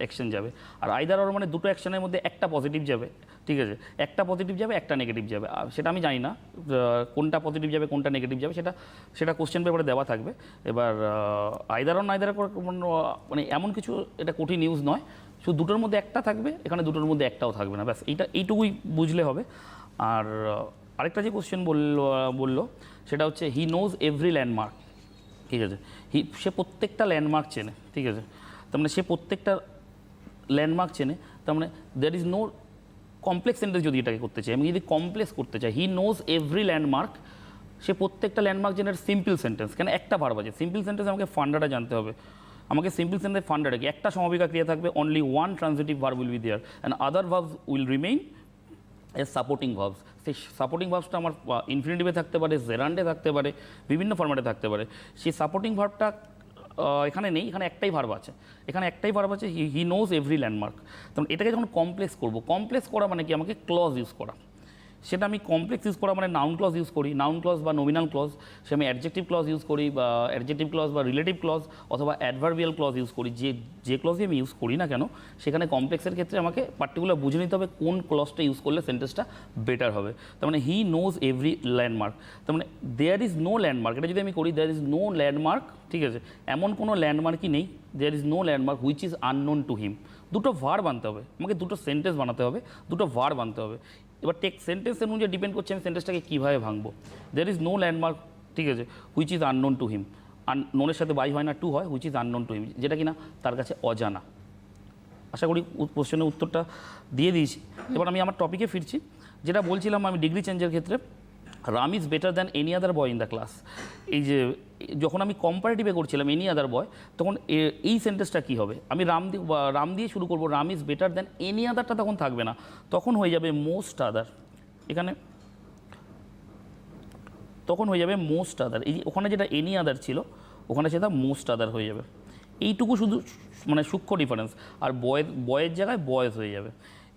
অ্যাকশন যাবে। আর আইদার অর মানে দুটো অ্যাকশনের মধ্যে একটা পজিটিভ যাবে, ঠিক আছে, একটা পজিটিভ যাবে একটা নেগেটিভ যাবে। সেটা আমি জানি না কোনটা পজিটিভ যাবে কোনটা নেগেটিভ যাবে, সেটা কোশ্চেন পেপারে দেওয়া থাকবে। এবার আইদার অর নাইদার মানে এমন কিছু এটা কঠিন নিউজ নয়, শুধু দুটোর মধ্যে একটা থাকবে, এখানে দুটোর মধ্যে একটাও থাকবে না, ব্যাস এইটুকুই বুঝলে হবে। আর আরেকটা যে কোশ্চেন বললো সেটা হচ্ছে হি নোজ এভরি ল্যান্ডমার্ক, ঠিক আছে, সে প্রত্যেকটা ল্যান্ডমার্ক চেনে, ঠিক আছে, তার মানে সে প্রত্যেকটা ল্যান্ডমার্ক চেনে, তার মানে there is no complex sentence. যদি এটাকে করতে চাই, আমি যদি কমপ্লেক্স করতে চাই, হি নোজ এভরি ল্যান্ডমার্ক, সে প্রত্যেকটা ল্যান্ডমার্ক জেনার সিম্পল সেন্টেন্স, কেন একটা ভার্ব আছে, সিম্পল সেন্টেন্স আমাকে ফান্ডাটা জানতে হবে, আমাকে সিম্পল সেন্টেন্স ফান্ডাটা কি, একটা সমাপিকা ক্রিয়া থাকবে, only one transitive verb will be there and other verbs will remain as supporting verbs. সেই সাপোর্টিং ভার্বসটা আমার ইনফিনিটিভে থাকতে পারে, জেরান্ডে থাকতে পারে, বিভিন্ন ফরম্যাটে থাকতে পারে। সেই সাপোর্টিং ভার্বটা এখানে নেই, এখানে একটাই ভার্ব আছে, হি নোজ এভরি ল্যান্ডমার্ক। তখন এটাকে যখন কমপ্লেক্স করবো, কমপ্লেক্স করা মানে কি, আমাকে ক্লজ ইউজ করা, সেটা আমি কমপ্লেক্স ইউজ করা মানে নাউন ক্লজ ইউজ করি, নাউন ক্লজ বা নমিনাল ক্লজ, সে আমি অ্যাডজেক্টিভ ক্লজ ইউজ করি বা অ্যাডজেক্টিভ ক্লজ বা রিলেটিভ ক্লজ অথবা অ্যাডভার্বিয়াল ক্লজ ইউজ করি, যে ক্লজই আমি ইউজ করি না কেন, সেখানে কমপ্লেক্সের ক্ষেত্রে আমাকে পার্টিকুলার বুঝে নিতে হবে কোন ক্লজটা ইউজ করলে সেন্টেন্সটা বেটার হবে। তার মানে হি নোজ এভরি ল্যান্ডমার্ক, তার মানে দেয়ার ইজ নো ল্যান্ডমার্ক, এটা যদি আমি করি দেয়ার ইজ নো ল্যান্ডমার্ক, ঠিক আছে, এমন কোনো ল্যান্ডমার্কই নেই, there is no landmark which is unknown to him. দুটো ভার্ব আনতে হবে আমাকে, দুটো সেন্টেন্স বানাতে হবে, দুটো ভার্ব আনতে হবে। এবার সেন্টেন্সের অনুযায়ী ডিপেন্ড করছে আমি সেন্টেন্সটাকে কীভাবে ভাঙবো। দেয়ার ইজ নো ল্যান্ডমার্ক, ঠিক আছে, which is unknown to him, নোনের সাথে বাই হয় না, টু হয়, which is unknown to him, যেটা কিনা তার কাছে অজানা। আশা করি কোশ্চেনের উত্তরটা দিয়ে দিয়েছি। এবার আমি আমার টপিকে ফিরছি, যেটা বলছিলাম আমি ডিগ্রি চেঞ্জের ক্ষেত্রে, Ram is better than any other boy in the class. এই যে যখন আমি কম্পারেটিভে করছিলাম এনি আদার বয়, তখন এই সেন্টেন্সটা কী হবে, আমি রাম দিয়ে শুরু করবো, Ram is better than any আদারটা তখন থাকবে না, তখন হয়ে যাবে মোস্ট আদার, এখানে তখন হয়ে যাবে মোস্ট আদার। এই ওখানে যেটা এনি আদার ছিল ওখানে সেটা মোস্ট আদার হয়ে যাবে, এইটুকু শুধু মানে সূক্ষ্ম ডিফারেন্স। আর বয়ের জায়গায় বয়েজ হয়ে যাবে।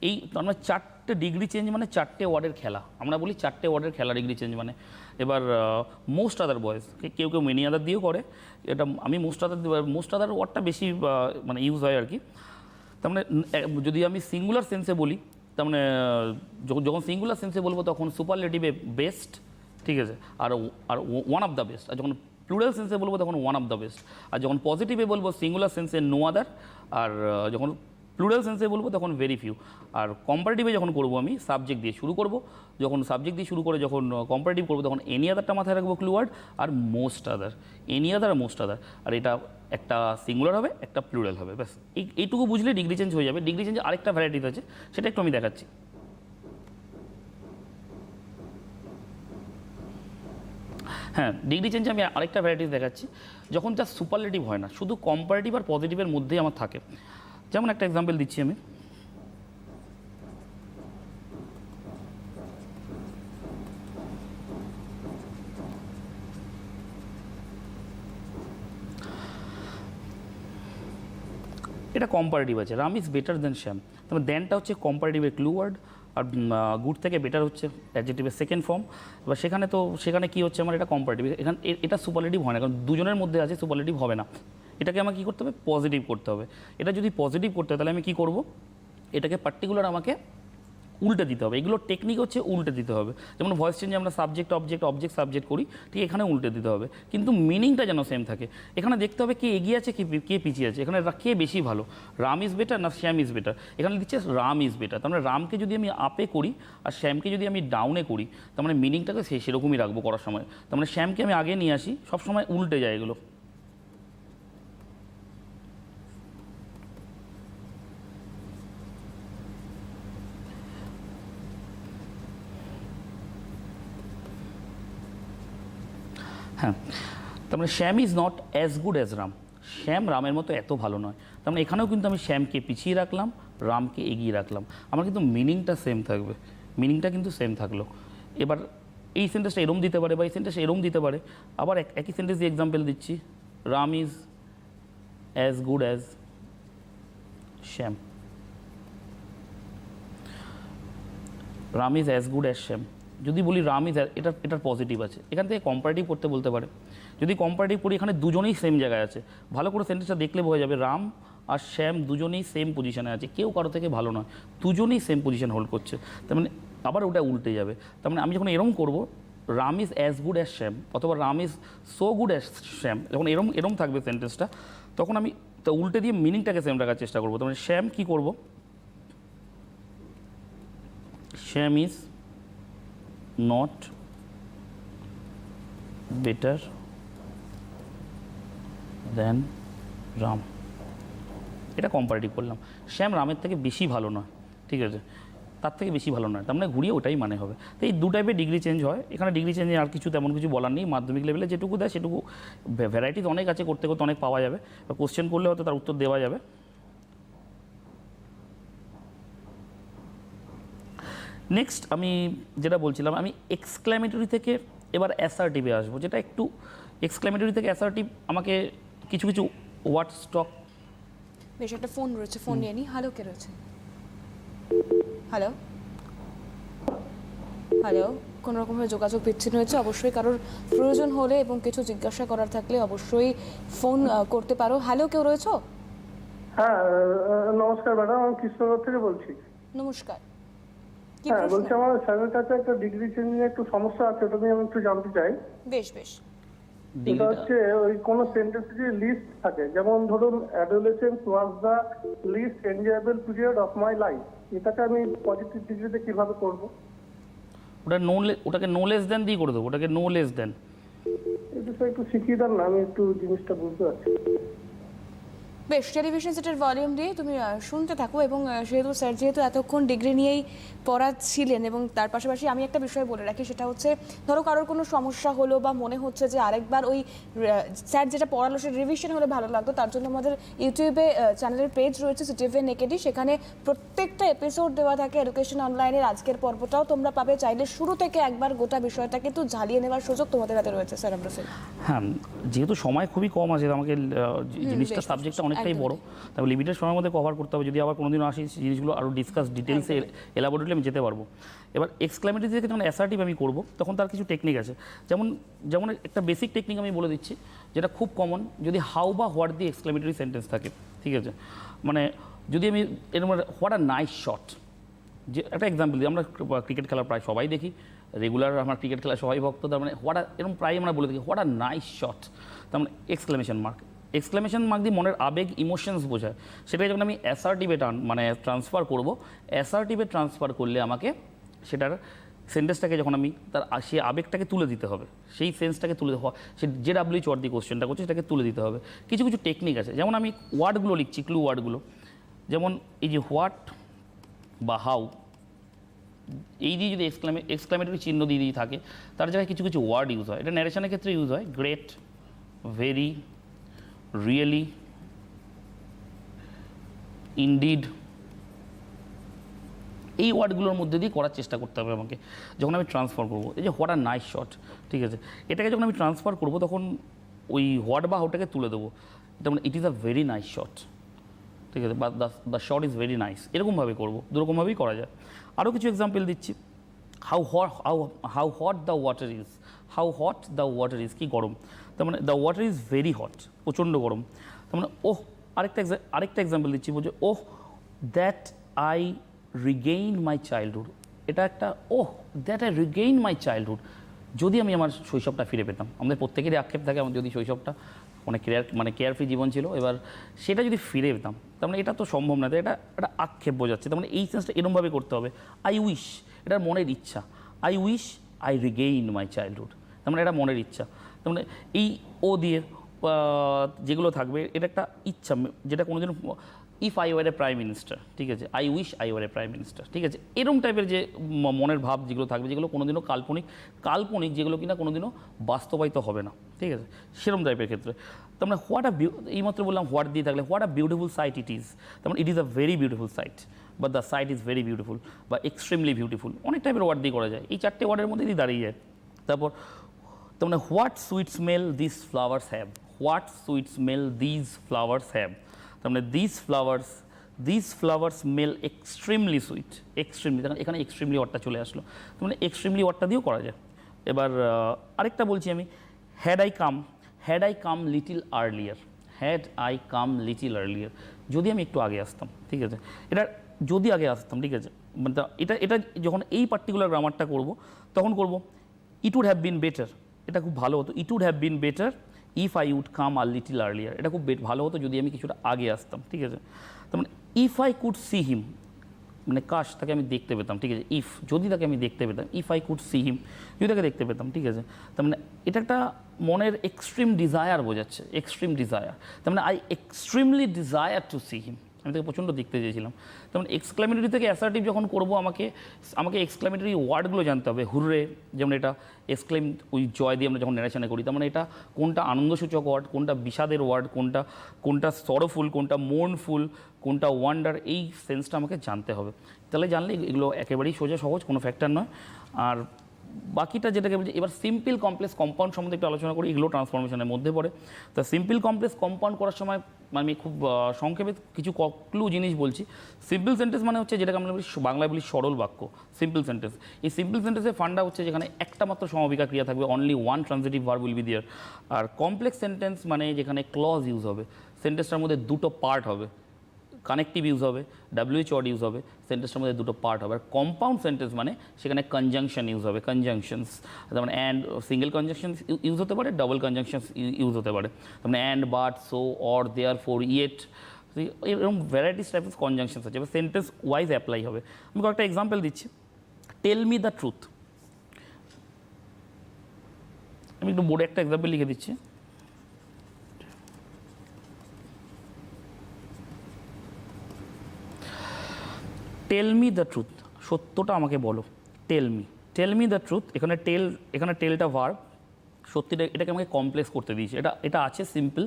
এই আমরা চারটে ডিগ্রি চেঞ্জ মানে চারটে ওয়ার্ডের খেলা, আমরা বলি চারটে ওয়ার্ডের খেলা ডিগ্রি চেঞ্জ মানে। এবার মোস্ট আদার বয়েজ, কেউ কেউ মেনি আদার দিয়েও করে, এটা আমি মোস্ট আদার ওয়ার্ডটা বেশি মানে ইউজ হয় আর কি। তার মানে যদি আমি সিঙ্গুলার সেন্সে বলি, তার মানে যখন সিঙ্গুলার সেন্সে বলবো তখন সুপারলেটিভে বেস্ট, ঠিক আছে, আর ওয়ান অফ দ্য বেস্ট। আর যখন প্লুরাল সেন্সে বলবো তখন ওয়ান অফ দ্য বেস্ট। আর যখন পজিটিভে বলবো সিঙ্গুলার সেন্সে নো আদার, আর যখন প্লুরাল সেন্সে বলবো তখন ভেরি ফিউ। আর কম্পারেটিভে যখন করবো আমি সাবজেক্ট দিয়ে শুরু করব, যখন সাবজেক্ট দিয়ে শুরু করে যখন কম্পারেটিভ করবো তখন এনি আদারটা মাথায় রাখবো ক্লুয়ার্ড, আর মোস্ট আদার, এনি আদার আর মোস্ট আদার। আর এটা একটা সিঙ্গুলার হবে একটা প্লুরাল হবে, ব্যাস এইটুকু বুঝলে ডিগ্রি চেঞ্জ হয়ে যাবে। ডিগ্রি চেঞ্জে আরেকটা ভ্যারাইটিস আছে, সেটা একটু আমি দেখাচ্ছি। হ্যাঁ, ডিগ্রি চেঞ্জে আমি আরেকটা ভ্যারাইটিস দেখাচ্ছি, যখন যা সুপারলেটিভ হয় না, শুধু কম্পারেটিভ আর পজিটিভের মধ্যেই আমার থাকে। যেমন একটা এক্সাম্পল দিচ্ছি আমি, এটা কম্পারেটিভ আছে, রাম ইজ বেটার দেন শ্যাম, তবে দেনটা হচ্ছে কম্পারেটিভের ক্লু ওয়ার্ড, আর গুড থেকে বেটার হচ্ছে অ্যাডজেক্টিভের সেকেন্ড ফর্ম। এবার সেখানে কি হচ্ছে আমার এটা কম্পারেটিভ, এখানে এটা সুপারলেটিভ হয় না, কারণ দুজনের মধ্যে আছে, সুপারলেটিভ হবে না। এটাকে আমাকে কী করতে হবে, পজিটিভ করতে হবে। এটা যদি পজিটিভ করতে হয় তাহলে আমি কী করব, এটাকে পার্টিকুলার আমাকে উল্টে দিতে হবে। এগুলো টেকনিক হচ্ছে উল্টে দিতে হবে। যেমন ভয়েস চেঞ্জে আমরা সাবজেক্ট অবজেক্ট অবজেক্ট সাবজেক্ট করি, ঠিক এখানে উল্টে দিতে হবে, কিন্তু মিনিংটা যেন সেম থাকে। এখানে দেখতে হবে কে এগিয়ে আছে কে পিছিয়ে আছে, এখানে কে বেশি ভালো, রাম ইজ বেটার না শ্যাম ইজ বেটার। এখানে দিচ্ছে রাম ইজ বেটার, তার মানে রামকে যদি আমি আপে করি আর শ্যামকে যদি আমি ডাউনে করি, তার মানে মিনিংটাকে সেরকমই রাখবো করার সময়। তার মানে শ্যামকে আমি আগে নিয়ে আসি, সবসময় উল্টে যায় এগুলো। হ্যাঁ, তার মানে Shyam is not as good as Ram, Shyam রামের মতো এত ভালো নয়। তার মানে এখানেও কিন্তু আমি শ্যামকে পিছিয়ে রাখলাম, রামকে এগিয়ে রাখলাম, আমার কিন্তু মিনিংটা সেম থাকবে, মিনিংটা কিন্তু সেম থাকলো। এবার এই সেন্টেন্সটা এরম দিতে পারে বা এই সেন্টেন্সটা এরম দিতে পারে। আবার একই সেন্টেন্স দিয়ে এক্সাম্পল দিচ্ছি, Ram is as good as Shyam, Ram is as good as Shyam. যদি বলি রাম ইজ, এটার পজিটিভ আছে, এখান থেকে কম্পারেটিভ করতে বলতে পারে। যদি কম্পারেটিভ করি, এখানে দুজনেই সেম জায়গায় আছে, ভালো করে সেন্টেন্সটা দেখলে বোঝা যাবে রাম আর শ্যাম দুজনেই সেম পজিশনে আছে, কেউ কারো থেকে ভালো নয়, দুজনেই সেম পজিশন হোল্ড করছে। তার মানে আবার ওটা উল্টে যাবে। তার মানে আমি যখন এরম করব, Ram is as good as Shyam অথবা Ram is so good as Shyam, যখন এরম থাকবে সেন্টেন্সটা, তখন আমি তা উল্টে দিয়ে মিনিংটাকে সেম রাখার চেষ্টা করবো। তার মানে শ্যাম কী করব, Shyam is not better then Ram, এটা কম্পারেটিভ করলাম। শ্যাম রামের থেকে বেশি ভালো নয়, ঠিক আছে, তার থেকে বেশি ভালো নয়, তার মানে ঘুরিয়ে ওটাই মানে হবে। তো এই দু টাইপের ডিগ্রি চেঞ্জ হয়। এখানে ডিগ্রি চেঞ্জে আর কিছু তেমন কিছু বলার নেই, মাধ্যমিক লেভেলে যেটুকু দেয় সেটুকু, ভ্যারাইটিস অনেক আছে, করতে করতে অনেক পাওয়া যাবে, বা কোশ্চেন করলে হয়তো তার উত্তর দেওয়া যাবে। নেক্সট আমি যেটা বলছিলাম, আমি এক্সক্ল্যামেটরি থেকে এবার অ্যাসার্টিভে আসবো, যেটা একটু এক্সক্ল্যামেটরি থেকে অ্যাসার্টিভ আমাকে কিছু কিছু ওয়ার্ড স্টক। বেশ, একটা ফোন রয়েছে, ফোন নিয়ে নি। হ্যালো, কে রয়েছে? হ্যালো হ্যালো, কোনো রকমভাবে যোগাযোগ বিচ্ছিন্ন হয়েছে। অবশ্যই কারোর প্রয়োজন হলে এবং কিছু জিজ্ঞাসা করার থাকলে অবশ্যই ফোন করতে পারো। হ্যালো, কেউ রয়েছো? হ্যাঁ, নমস্কার ম্যাডাম, আমি কৃষ্ণনগর থেকে বলছি। নমস্কার, কি হ্যাঁ, প্রশ্ন? বলছি আমার স্যারের কাছে একটা ডিগ্রি চেঞ্জিং একটু সমস্যা আছে, ওটা নিয়ে আমি একটু জানতে চাই। বেশ বেশ। এটা হচ্ছে ওই কোনো সেন্টেন্সে যে লিস্ট থাকে, যেমন ধরুন adolescence was the least enjoyable period of my life, এটাকে আমি পজিটিভ ডিগ্রিতে কিভাবে করব? ওটাকে নো লেস দেন দিয়ে করে দেবো, ওটাকে নো লেস দেন। এই বিষয়ে একটু শিখিয়ে দেন না, আমি একটু জিনিসটা বুঝতে পারছি। বেশ, টেলিভিশন সেটের ভলিউম দিয়ে তুমি শুনতে থাকো। এবং স্যার যেহেতু এতক্ষণ ডিগ্রি নিয়েই পড়াচ্ছিলেন, এবং তার পাশাপাশি আমি একটা বিষয় বলে রাখি, সেটা হচ্ছে ধরো কারোর কোনো সমস্যা হলো বা মনে হচ্ছে যে আরেকবার ওই স্যার যেটা পড়ালো সে রিভিশন হলে ভালো লাগতো, তার জন্য আমাদের ইউটিউবে চ্যানেলের পেজ রয়েছে সিটিভেন একেডি, সেখানে প্রত্যেকটা এপিসোড দেওয়া থাকে এডুকেশন অনলাইনের। আজকের পর্বটাও তোমরা পাবে, চাইলে শুরু থেকে একবার গোটা বিষয়টা কিন্তু ঝালিয়ে নেওয়ার সুযোগ তোমাদের হাতে রয়েছে। স্যার আমরা হ্যাঁ, যেহেতু সময় খুবই কম আছে, আমাকে জিনিসটা সাবজেক্টটা অনেকটাই বড়, তবে লিমিটেড সময়ের মধ্যে কভার করতে হবে। যদি আবার কোনোদিনও আসি, জিনিসগুলো আরও ডিসকাস ডিটেলসে এলাবোরেটলি আমি যেতে পারবো। এবার এক্সক্ল্যামেটরি থেকে যখন অ্যাসার্টিভ আমি করব, তখন তার কিছু টেকনিক আছে। যেমন একটা বেসিক টেকনিক আমি বলে দিচ্ছি, যেটা খুব কমন। যদি হাউ বা হোয়াট দিয়ে এক্সক্ল্যামেটরি সেন্টেন্স থাকে, ঠিক আছে, মানে যদি আমি এর মধ্যে হোয়াট আ নাইস শট, যে একটা এক্সাম্পল দিই, আমরা ক্রিকেট খেলা প্রায় সবাই দেখি, রেগুলার আমরা ক্রিকেট খেলা সবাই ভক্ত, তার মানে এরকম প্রায় আমরা বলে থাকি হোয়াট আ নাইস শট, তার মানে এক্সক্লেমেশন মার্ক। এক্সক্লেমেশন মার্ক দিয়ে মনের আবেগ, ইমোশনস বোঝায়। সেটাকে যখন আমি অ্যাসার্টিভে ট্রান্সফার করব, অ্যাসার্টিভে ট্রান্সফার করলে আমাকে সেটার সেন্টেন্সটাকে যখন আমি সেই আবেগটাকে তুলে দিতে হবে, সেই সেন্সটাকে তুলে দেওয়া, সে যে ডাব্লিউ চট দিয়ে কোশ্চেনটা করছে সেটাকে তুলে দিতে হবে। কিছু কিছু টেকনিক আছে, যেমন আমি ওয়ার্ডগুলো লিখছি, ক্লু ওয়ার্ডগুলো, যেমন এই যে হোয়াট বা হাউ, এই দিয়ে যদি এক্সক্লামেটরি চিহ্ন দিয়ে থাকে, তার জায়গায় কিছু কিছু ওয়ার্ড ইউজ হয়। এটা ন্যারেশনের ক্ষেত্রে ইউজ হয়, গ্রেট, ভেরি, রিয়েলি, ইনডিড, এই ওয়ার্ডগুলোর মধ্যে দিয়ে করার চেষ্টা করতে হবে আমাকে যখন আমি ট্রান্সফার করবো। এই যে হোয়াট আর নাইস শট, ঠিক আছে, এটাকে যখন আমি ট্রান্সফার করবো, তখন ওই হোয়াট বা হাউটাকে তুলে দেবো। এটা মানে it is a very nice shot, ঠিক আছে, বা the shot is very nice, এরকমভাবে করবো, দুরকমভাবেই করা যায়। আরও কিছু এক্সাম্পল দিচ্ছি। How hot the water is, how hot the water is, কি গরম, তার মানে the water is very hot, প্রচণ্ড গরম। তার মানে ওহ, আরেকটা এক্সাম্পল দিচ্ছি, বলছে oh that I regain my childhood, এটা একটা oh that I regain my childhood, যদি আমি আমার শৈশবটা ফিরে পেতাম। আমাদের প্রত্যেকেরই আক্ষেপ থাকে আমার যদি শৈশবটা কেয়ারফ্রি জীবন ছিল, এবার সেটা যদি ফিরে পেতাম, তার মানে এটা তো সম্ভব না, এটা একটা আক্ষেপ বোঝাচ্ছে। তার মানে এই সেন্সটা এরকমভাবে করতে হবে, আই উইশ, এটার মনের ইচ্ছা, I wish I regain my childhood, তার মানে এটা মনের ইচ্ছা। তার মানে এই ও দিয়ে যেগুলো থাকবে এটা একটা ইচ্ছা, যেটা কোনোদিন if I were A prime minister, ঠিক আছে, I wish I were A prime minister, ঠিক আছে, এরকম টাইপের যে মনের ভাব যেগুলো থাকবে, যেগুলো কোনোদিনও কাল্পনিক যেগুলো কিনা কোনোদিনও বাস্তবায়িত হবে না, ঠিক আছে, সেরকম টাইপের ক্ষেত্রে। তার মানে এইমাত্র বললাম হোয়াট দিয়ে থাকলে, what a beautiful sight it is, তার মানে it is a very beautiful sight, বা the sight is very beautiful, বা এক্সট্রিমলি বিউটিফুল, অনেক টাইপের ওয়ার্ড দিয়ে করা যায়, এই 4টে ওয়ার্ডের মধ্যে দিয়ে দাঁড়িয়ে যায়। তারপর তার মানে what sweet smell this flowers have, what sweet smell this flowers have, তার মানে this flowers smell extremely sweet, extremely, এখানে এক্সট্রিমলি ওয়ার্ডটা চলে আসলো, তার মানে এক্সট্রিমলি ওয়ার্ডটা দিয়েও করা যায়। এবার আরেকটা বলছি আমি, had I come little earlier, যদি আমি একটু আগে আসতাম, ঠিক আছে, এটা যদি আগে আসতাম, ঠিক আছে, মানে এটা যখন এই পার্টিকুলার গ্রামারটা করব তখন করব it would have been better, এটা খুব ভালো হতো, it would have been better if I would come a little earlier, এটা খুব ভালো হতো যদি আমি কিছুটা আগে আসতাম, ঠিক আছে। তার মানে if I could see him, মানে কাশ, তাকে আমি দেখতে পেতাম, ঠিক আছে, যদি তাকে আমি দেখতে পেতাম, if I could see him, যদি তাকে দেখতে পেতাম, ঠিক আছে, তার মানে এটা একটা মনের এক্সট্রিম ডিজায়ার বোঝাচ্ছে, এক্সট্রিম ডিজায়ার, তার মানে I extremely desire to see him, আমি তাকে প্রচণ্ড দেখতে চেয়েছিলাম। তার মানে এক্সক্লামেটরি থেকে অ্যাসার্টিভ যখন করবো আমাকে এক্সক্লামেটরি ওয়ার্ডগুলো জানতে হবে, হুররে, যেমন এটা এক্সক্লেম ওই জয় দিয়ে আমরা যখন ন্যারেশনে করি, তার মানে এটা কোনটা আনন্দসূচক ওয়ার্ড, কোনটা বিষাদের ওয়ার্ড, কোনটা সরোফুল, কোনটা মোর্নফুল, কোনটা ওয়ান্ডার, এই সেন্সটা আমাকে জানতে হবে। তাহলে জানলে এগুলো একেবারেই সোজা সহজ, কোনো ফ্যাক্টর নয়। আর বাকিটা যেটাকে বলছি, এবার সিম্পল কমপ্লেক্স কম্পাউন্ড সম্বন্ধে একটু আলোচনা করি, এগুলো ট্রান্সফরমেশনের মধ্যে পড়ে। তো সিম্পল কমপ্লেক্স কম্পাউন্ড করার সময় আমি খুব সংক্ষেপে কিছু ক্লু জিনিস বলছি। সিম্পল সেন্টেন্স মানে হচ্ছে যেটাকে আমরা বাংলায় বলি সরল বাক্য, সিম্পল সেন্টেন্স। এই সিম্পল সেন্টেন্সের ফান্ডা হচ্ছে যেখানে একটা মাত্র সমাপিকা ক্রিয়া থাকবে, only one transitive verb will be there. আর কমপ্লেক্স সেন্টেন্স মানে যেখানে ক্লজ ইউজ হবে, সেন্টেন্সটার মধ্যে দুটো পার্ট হবে, কানেক্টিভ ইউজ হবে, WH ওয়ার্ড ইউজ হবে, সেন্টেন্সটার মধ্যে দুটো পার্ট হবে। আর কম্পাউন্ড সেন্টেন্স মানে সেখানে কনজাংশন ইউজ হবে, কনজাংশনস, তার মানে অ্যান্ড সিঙ্গেল কনজাংশন ইউজ হতে পারে, ডাবল কনজাংশন ইউজ হতে পারে, তার মানে and, but, so, or, there, for, yet, এরকম ভ্যারাইটিস টাইপ অফ কনজাংশনস আছে, এবার সেন্টেন্স ওয়াইজ অ্যাপ্লাই হবে। আমি কয়েকটা এক্সাম্পল দিচ্ছি। টেল মি দ্য ট্রুথ, আমি একটু বোর্ডে একটা এক্সাম্পল লিখে দিচ্ছি। টেল মি দ্য ট্রুথ, সত্যটা আমাকে বলো, টেল মি দ্য ট্রুথ, এখানে টেলটা ভার্ব, সত্যিটা এটাকে আমাকে কমপ্লেক্স করতে দিয়েছে, এটা আছে সিম্পল,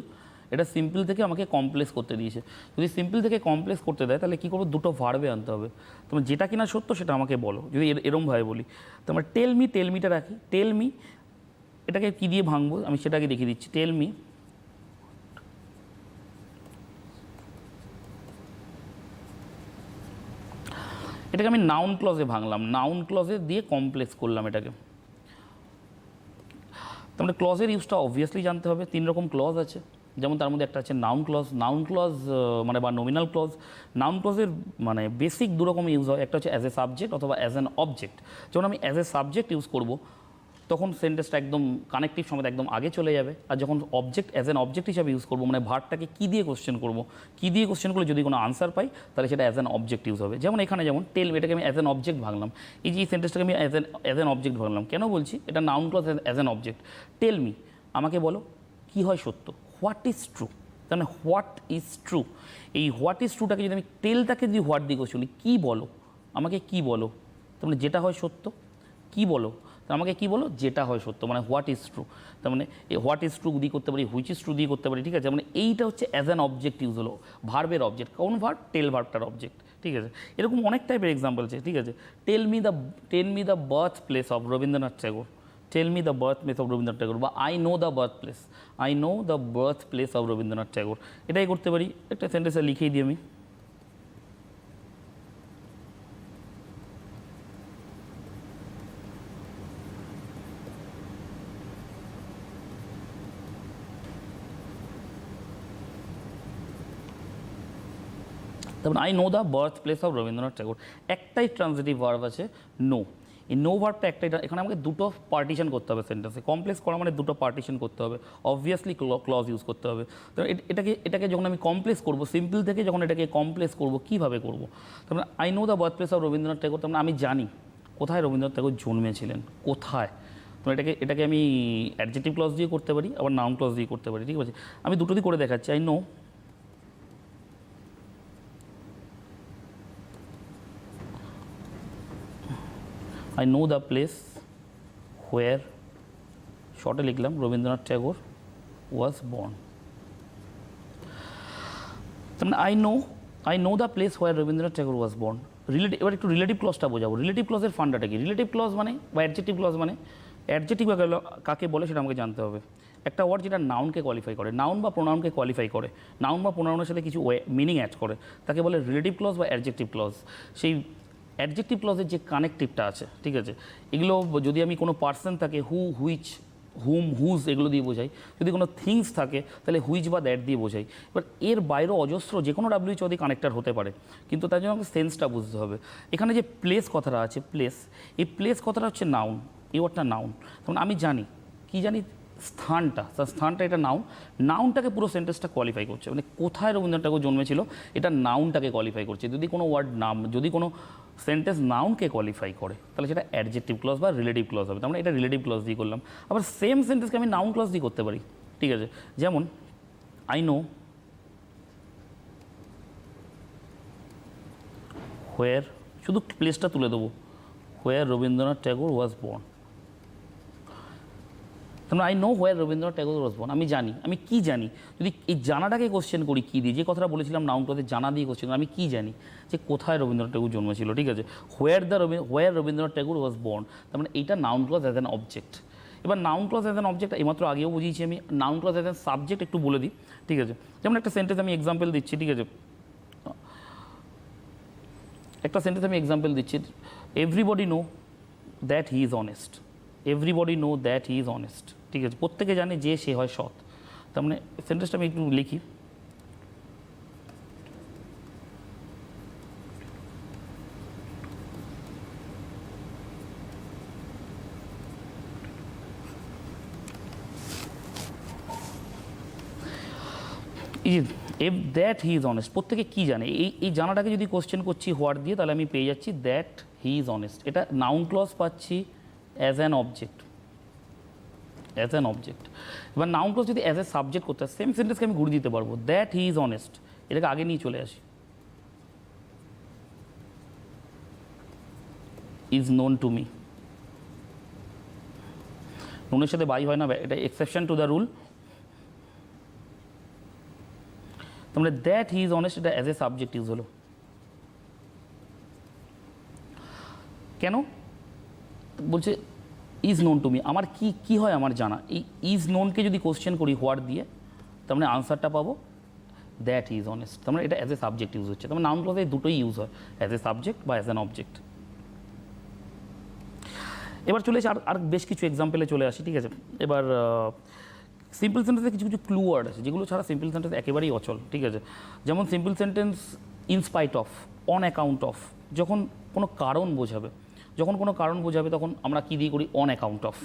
এটা সিম্পল থেকে আমাকে কমপ্লেক্স করতে দিয়েছে। যদি সিম্পল থেকে কমপ্লেক্স করতে দেয় তাহলে কী করবো, দুটো ভার্বে আনতে হবে। তোমার যেটা কিনা সত্য সেটা আমাকে বলো, যদি এরমভাবে বলি। তোমার টেল মিটা রাখি, টেল মি এটাকে কী দিয়ে ভাঙবো আমি সেটাকে দেখিয়ে দিচ্ছি। টেল মি, এটাকে আমি নাউন ক্লজে ভাঙলাম, নাউন ক্লজে দিয়ে কমপ্লেক্স করলাম এটাকে। তার মানে ক্লজের ইউজটা অবভিয়াসলি জানতে হবে। 3 রকম ক্লজ আছে, যেমন তার মধ্যে একটা আছে নাউন ক্লজ মানে বা নমিনাল ক্লজ। নাউন ক্লজের মানে বেসিক 2 রকম ইউজ হয়, একটা হচ্ছে অ্যাজ এ সাবজেক্ট অথবা অ্যাজ অ্যান অবজেক্ট। যখন আমি অ্যাজ এ সাবজেক্ট ইউজ করব তখন সেন্টেন্সটা একদম কানেক্টিভ সমেত একদম আগে চলে যাবে। আর যখন অ্যাজ অ্যান অবজেক্ট হিসাবে ইউজ করবো, মানে ভার্বটাকে কী দিয়ে কোশ্চেন করবো, কী দিয়ে কোশ্চেন করলে যদি কোনো আনসার পাই তাহলে সেটা অ্যাজ অ্যান অবজেক্ট ইউজ হবে। যেমন এখানে যেমন টেল মি, এটাকে আমি অ্যাজ অ্যান অবজেক্ট ভাঙলাম, এই যে এই সেন্টেন্সটাকে আমি অ্যাজ অ্যান অবজেক্ট ভাঙলাম। কেন বলছি এটা noun clause as an object. Tell me, আমাকে বলো কী হয় সত্য, হোয়াট ইজ ট্রু, তার মানে হোয়াট ইজ ট্রু। এই হোয়াট ইজ ট্রুটাকে যদি আমি টেলটাকে যদি হোয়াট দিয়ে কোশ্চেন, কী বলো, আমাকে কী বলো, তার মানে যেটা হয় সত্য, কী বলো, আমাকে কী বলো, যেটা হয় সত্য, মানে হোয়াট ইজ ট্রু। তার মানে এই হোয়াট ইজ ট্রু দিয়ে করতে পারি, হুইচ ইজ ট্রু দিয়ে করতে পারি, ঠিক আছে। মানে এইটা হচ্ছে অ্যাজ অ্যান অবজেক্ট ইউজ হলো, ভার্বের অবজেক্ট। কোন ভার্ব, টেল ভার্বটার অবজেক্ট, ঠিক আছে। এরকম অনেক টাইপের এক্সাম্পল আছে, ঠিক আছে। Tell me the birth place of Rabindranath Tagore, tell me the birth place of Rabindranath Tagore, বা I know the birth place of Rabindranath Tagore, এটাই করতে পারি। একটা সেন্টেন্সে লিখেই দিই আমি। তারপরে I know the birth place of Rabindranath Thakur, একটাই ট্রান্সিটিভ ভার্ব আছে নো। এই নো ভার্বটা একটাই, এখানে আমাকে দুটো পার্টিশন করতে হবে সেন্টেন্সে। কমপ্লেক্স করা মানে দুটো পার্টিশন করতে হবে, অবভিয়াসলি ক্লজ ইউজ করতে হবে। তো এটাকে যখন আমি কমপ্লেক্স করবো, সিম্পল থেকে যখন এটাকে কমপ্লেক্স করবো, কীভাবে করবো? তারপরে I know the birth place of Rabindranath Thakur, তার মানে আমি জানি কোথায় রবীন্দ্রনাথ ঠাকুর জন্মেছিলেন, কোথায়। তো এটাকে আমি অ্যাডজেক্টিভ ক্লজ দিয়ে করতে পারি, আবার নাউন ক্লজ দিয়ে করতে পারি, ঠিক আছে? আমি দুটো দিয়ে করে দেখাচ্ছি। I know the place where, শর্টে লিখলাম, রবীন্দ্রনাথ ঠাকুর was born. তার মানে I know the place where Rabindranath Thakur was born. এবার একটু রিলেটিভ ক্লজটা বোঝাবো। রিলেটিভ ক্লজের ফান্ডাটা কি? রিলেটিভ ক্লজ মানে বা অ্যাডজেক্টিভ ক্লজ মানে, অ্যাডজেক্টিভ কাকে বলে সেটা আমাকে জানতে হবে। একটা ওয়ার্ড যেটা নাউনকে কোয়ালিফাই করে, নাউন বা প্রোনাউনকে কোয়ালিফাই করে, নাউন বা প্রোনাউনের সাথে কিছু মিনিং অ্যাড করে, তাকে বলে রিলেটিভ ক্লজ বা অ্যাডজেক্টিভ ক্লজ। সেই অ্যাডজেক্টিভ ক্লজের যে কানেকটিভটা আছে, ঠিক আছে, এগুলো যদি আমি কোনো পার্সন থাকে হু, হুইচ, হুম, হুজ এগুলো দিয়ে বোঝাই। যদি কোনো থিংস থাকে তাহলে হুইচ বা দ্যাট দিয়ে বোঝাই। এবার এর বাইরেও অজস্র যে কোনো ডাব্লিউএইচ দিয়ে কানেক্টার হতে পারে, কিন্তু তার জন্য আমাকে সেন্সটা বুঝতে হবে। এখানে যে প্লেস কথাটা আছে, প্লেস, এই প্লেস কথাটা হচ্ছে নাউন, এই ওয়ার্ডটা নাউন। তখন আমি জানি, কি জানি, স্থানটা, তার স্থানটা এটা নাউন, নাউনটাকে পুরো সেন্টেন্সটা কোয়ালিফাই করছে। মানে কোথায় রবীন্দ্রনাথ ঠাকুর জন্মেছিল এটা নাউনটাকে কোয়ালিফাই করছে। যদি কোনো ওয়ার্ড নাম, যদি কোনো সেন্টেন্স নাউনকে কোয়ালিফাই করে তাহলে সেটা অ্যাডজেক্টিভ ক্লজ বা রিলেটিভ ক্লজ হবে। তার মানে এটা রিলেটিভ ক্লজ দিয়ে করলাম। আবার সেম সেন্টেন্সকে আমি নাউন ক্লজ দিয়ে করতে পারি, ঠিক আছে? যেমন আই নো হোয়ার, শুধু প্লেসটা তুলে দেবো, where Rabindranath Thakur was born. তার I know where Rabindranath Thakur was born, আমি জানি। আমি কি জানি? যদি এই জানাটাকে কোশ্চেন করি কী দিয়ে, যে কথাটা বলেছিলাম নাউন ক্লজে জানা দিয়ে কোশ্চেন, আমি কি জানি যে কোথায় রবীন্দ্রনাথ ঠাকুর জন্মেছিল, ঠিক আছে? হোয়ার রবীন্দ্রনাথ ঠাকুর ওয়াজ বর্ন, তার মানে এইটা noun clause as an object. এবার noun clause as an object এইমাত্র আগেও বুঝিয়েছি আমি। Noun clause as an subject একটু বলে দিই, ঠিক আছে? যেমন একটা সেন্টেন্স আমি এক্সাম্পল দিচ্ছি, ঠিক আছে? একটা সেন্টেন্স আমি এক্সাম্পল দিচ্ছি, everybody know that he is honest. Everybody know that he is honest, ঠিক আছে? প্রত্যেকে জানে যে সে হয় সৎ। তার মানে সেন্টেন্সটা আমি একটু লিখি, দ্যাট হি ইজ অনেস্ট, প্রত্যেকে কী জানে, এই জানাটাকে যদি কোশ্চেন করছি হোয়াট দিয়ে, তাহলে আমি পেয়ে যাচ্ছি দ্যাট হি ইজ অনেস্ট। এটা নাউন ক্লজ পাচ্ছি as an object, as an object. এবার নাউন ক্লজ যদি অ্যাজ এ সাবজেক্ট করতে হয়, সেম সেন্টেন্সকে আমি ঘুরিয়ে দিতে পারবো, দ্যাট হি ইজ অনেস্ট, এটাকে আগে নিয়ে চলে আসি, ইজ নোন টু মি। নোনের সাথে বাই হয় না, এটা এক্সেপশন টু দ্য রুল। তার মানে দ্যাট হি ইজ অনেস্ট, এটা অ্যাজ এ সাবজেক্ট ইউজ হলো। কেন বলছে ইজ নোন টু মি? আমার কি হয় আমার জানা। এই ইজ নোনকে যদি কোশ্চেন করি হোয়াট দিয়ে, তার মানে আনসারটা পাবো দ্যাট হি ইজ অনেস্ট। তার মানে এটা অ্যাজ এ সাবজেক্ট ইউজ হচ্ছে। তার মানে নাউন ক্লজে দুটোই ইউজ হয়, অ্যাজ এ সাবজেক্ট বা অ্যাজ অ্যান অবজেক্ট। এবার চলে এসে আর বেশ কিছু এক্সাম্পলে চলে আসি, ঠিক আছে? এবার সিম্পল সেন্টেন্সে কিছু কিছু ক্লু ওয়ার্ড আছে যেগুলো ছাড়া সিম্পল সেন্টেন্স একেবারেই অচল, ঠিক আছে? যেমন simple sentence in spite of, on account of. যখন কোনো কারণ বোঝাবে, তখন আমরা কী দিয়ে করি? On account of.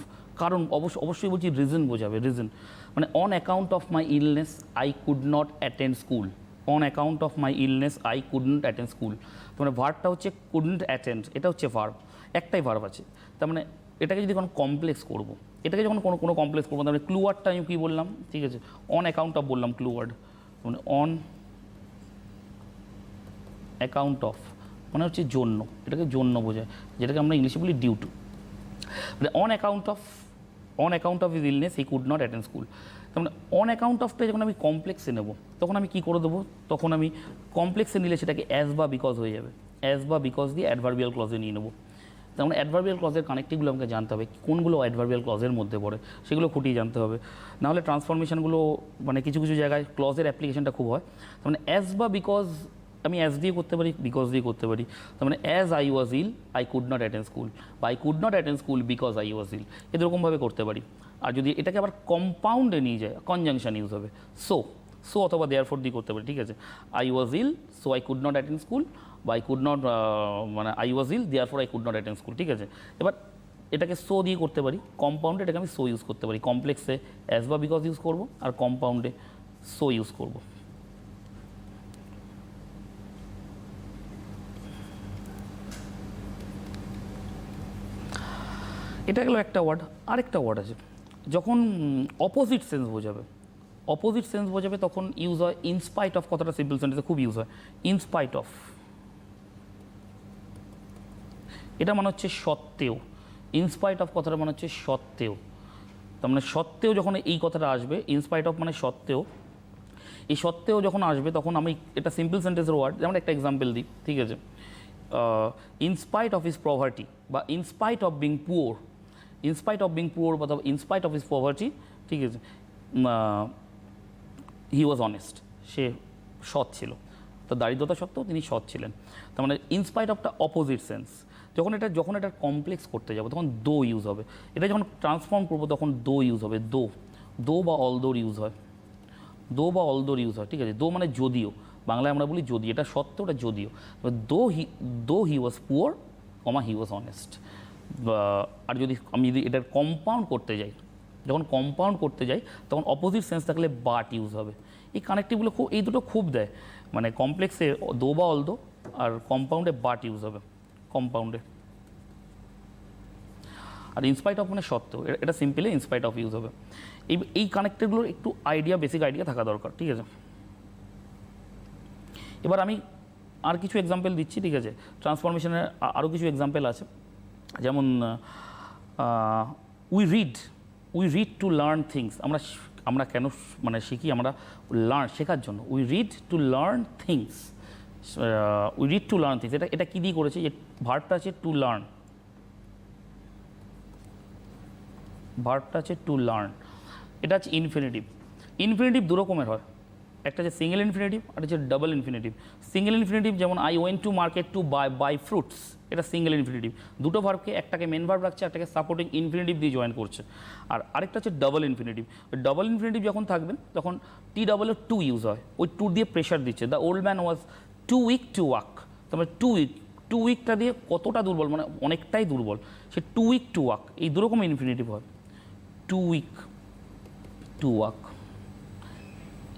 কারণ অবশ্যই বলছি রিজন বোঝাবে, রিজন মানে on account of my illness I could not attend school. On account of my illness I could not attend school. তার মানে ভার্বটা হচ্ছে কুডন্ট অ্যাটেন্ড, এটা হচ্ছে ভার্ব, একটাই ভার্ব আছে। তার মানে এটাকে যদি কোনো কমপ্লেক্স করবো, এটাকে যখন কোনো কমপ্লেক্স করবো, তার মানে ক্লু ওয়ার্ডটা আমি কী বললাম, ঠিক আছে? অন অ্যাকাউন্ট অফ বললাম ক্লু ওয়ার্ড, মানে অন অ্যাকাউন্ট অফ মানে হচ্ছে জন্য, এটাকে জন্য বোঝায়, যেটাকে আমরা ইংলিশে বলি ডিউ টু। মানে on account of is illness he could not attend school. তার মানে অন অ্যাকাউন্ট অফটা যখন আমি কমপ্লেক্সে নেব, তখন আমি কী করে দেবো? তখন আমি কমপ্লেক্সে নিলে সেটাকে অ্যাজ বা বিকজ হয়ে যাবে। অ্যাজ বা বিকজ দিয়ে অ্যাডভার্বিয়াল ক্লজে নিয়ে নেবো। তার মানে অ্যাডভার্বিয়াল ক্লজের কানেক্টিভগুলো আমাকে জানতে হবে, কোনগুলো অ্যাডভার্বিয়াল ক্লজের মধ্যে পড়ে, সেগুলো খুঁটিয়ে জানতে হবে। নাহলে ট্রান্সফরমেশনগুলো মানে কিছু কিছু জায়গায় ক্লজের অ্যাপ্লিকেশনটা খুব হয়। তার মানে অ্যাজ বা বিকজ আমি অ্যাজ দিয়ে করতে পারি, বিকজ দিয়ে করতে পারি। তার মানে as I was ill I could not attend school, বা I could not attend school because I was ill, এরকমভাবে করতে পারি। আর যদি এটাকে আবার কম্পাউন্ডে নিয়ে যায়, কনজাংশন ইউজ হবে। সো অথবা দেয়ারফর দিয়ে করতে পারি, ঠিক আছে। I was ill so I could not attend school, বা আই কুড নট মানে I was ill therefore I could not attend school, ঠিক আছে। এবার এটাকে সো দিয়ে করতে পারি, কম্পাউন্ডে এটাকে আমি সো ইউজ করতে পারি, কমপ্লেক্সে অ্যাজ বা বিকজ ইউজ করব, আর কম্পাউন্ডে সো ইউজ করব। এটা গেলো একটা ওয়ার্ড। আরেকটা ওয়ার্ড আছে যখন অপোজিট সেন্স বোঝাবে, অপোজিট সেন্স বোঝাবে তখন ইউজ হয় ইনস্পাইট অফ, কথাটা সিম্পল সেন্টেন্সে খুব ইউজ হয়, ইনস্পাইট অফ। এটা মানে হচ্ছে সত্ত্বেও, ইনস্পাইট অফ কথাটা মানে হচ্ছে সত্ত্বেও। তার মানে সত্ত্বেও যখন এই কথাটা আসবে, ইনস্পাইট অফ মানে সত্ত্বেও, এই সত্ত্বেও যখন আসবে তখন আমি এটা সিম্পল সেন্টেন্সের ওয়ার্ড। যেমন একটা এক্সাম্পল দিই, ঠিক আছে। ইনস্পাইট অফ হিজ পভার্টি বা in spite of being poor, in spite of being poor বা ইনস্পাইট অফ হিজ পভার্টি, ঠিক আছে, হি ওয়াজ অনেস্ট, সে সৎ ছিল, তো দারিদ্রতা সত্ত্বেও তিনি সৎ ছিলেন। তার মানে ইনস্পাইট অফটা অপোজিট সেন্স। যখন এটা কমপ্লেক্স করতে যাবো তখন দো ইউজ হবে, এটা যখন ট্রান্সফর্ম করবো তখন দো ইউজ হবে, দো বা অলদোর ইউজ হয়, দো বা অলদোর ইউজ হয়, ঠিক আছে। দো মানে যদিও, বাংলায় আমরা বলি যদি, এটা সত্ত্বেও ওটা যদিও, দো হি ওয়াজ পুয়ার কমা হি ওয়াজ অনেস্ট। আর আমি যদি এটার কম্পাউন্ড করতে যাই, যখন কম্পাউন্ড করতে যাই তখন অপোজিট সেন্স থাকলে বাট ইউজ হবে। এই কানেক্টিভগুলো খুব, এই দুটো খুব দেয়, মানে কমপ্লেক্সে দো বা অলদো, আর কম্পাউন্ডে বাট ইউজ হবে, কম্পাউন্ডে। আর ইনস্পাইট অফ মানে সত্ত্বেও, এটা সিম্পলি ইনস্পাইট অফ ইউজ হবে। এই কানেক্টেডগুলোর একটু বেসিক আইডিয়া থাকা দরকার, ঠিক আছে। এবার আমি আর কিছু এক্সাম্পল দিচ্ছি, ঠিক আছে। ট্রান্সফরমেশনের আরও কিছু এক্সাম্পল আছে, যেমন we read to learn things. আমরা কেন মানে শিখি? আমরা শেখার জন্য। We read to learn things, we read to learn things. এটা কী দিয়ে করেছে? ভার্বটা আছে টু লার্ন, ভার্বটা আছে টু লার্ন। এটা হচ্ছে ইনফিনিটিভ। ইনফিনিটিভ দু রকমের হয়, একটা হচ্ছে সিঙ্গেল ইনফিনিটিভ আর হচ্ছে ডাবল ইনফিনিটিভ। সিঙ্গেল ইনফিনিটিভ যেমন I went to market to buy fruits, এটা সিঙ্গেল ইনফিনিটিভ। দুটো ভার্বকে, একটাকে মেন ভার্ব রাখছে, একটাকে সাপোর্টিং ইনফিনিটিভ দিয়ে জয়েন করছে। আর আরেকটা হচ্ছে ডাবল ইনফিনিটিভ। ডাবল ইনফিনিটিভ যখন থাকবেন তখন টি ডাবল টু ইউজ হয়, ওই টু দিয়ে প্রেশার দিচ্ছে। The old man was too weak to walk. তারপরে টু উইকটা দিয়ে কতটা দুর্বল, মানে অনেকটাই দুর্বল, সে টু উইক টু ওয়াক। এই দুরকম ইনফিনিটিভ হয়, টু উইক টু ওয়াক,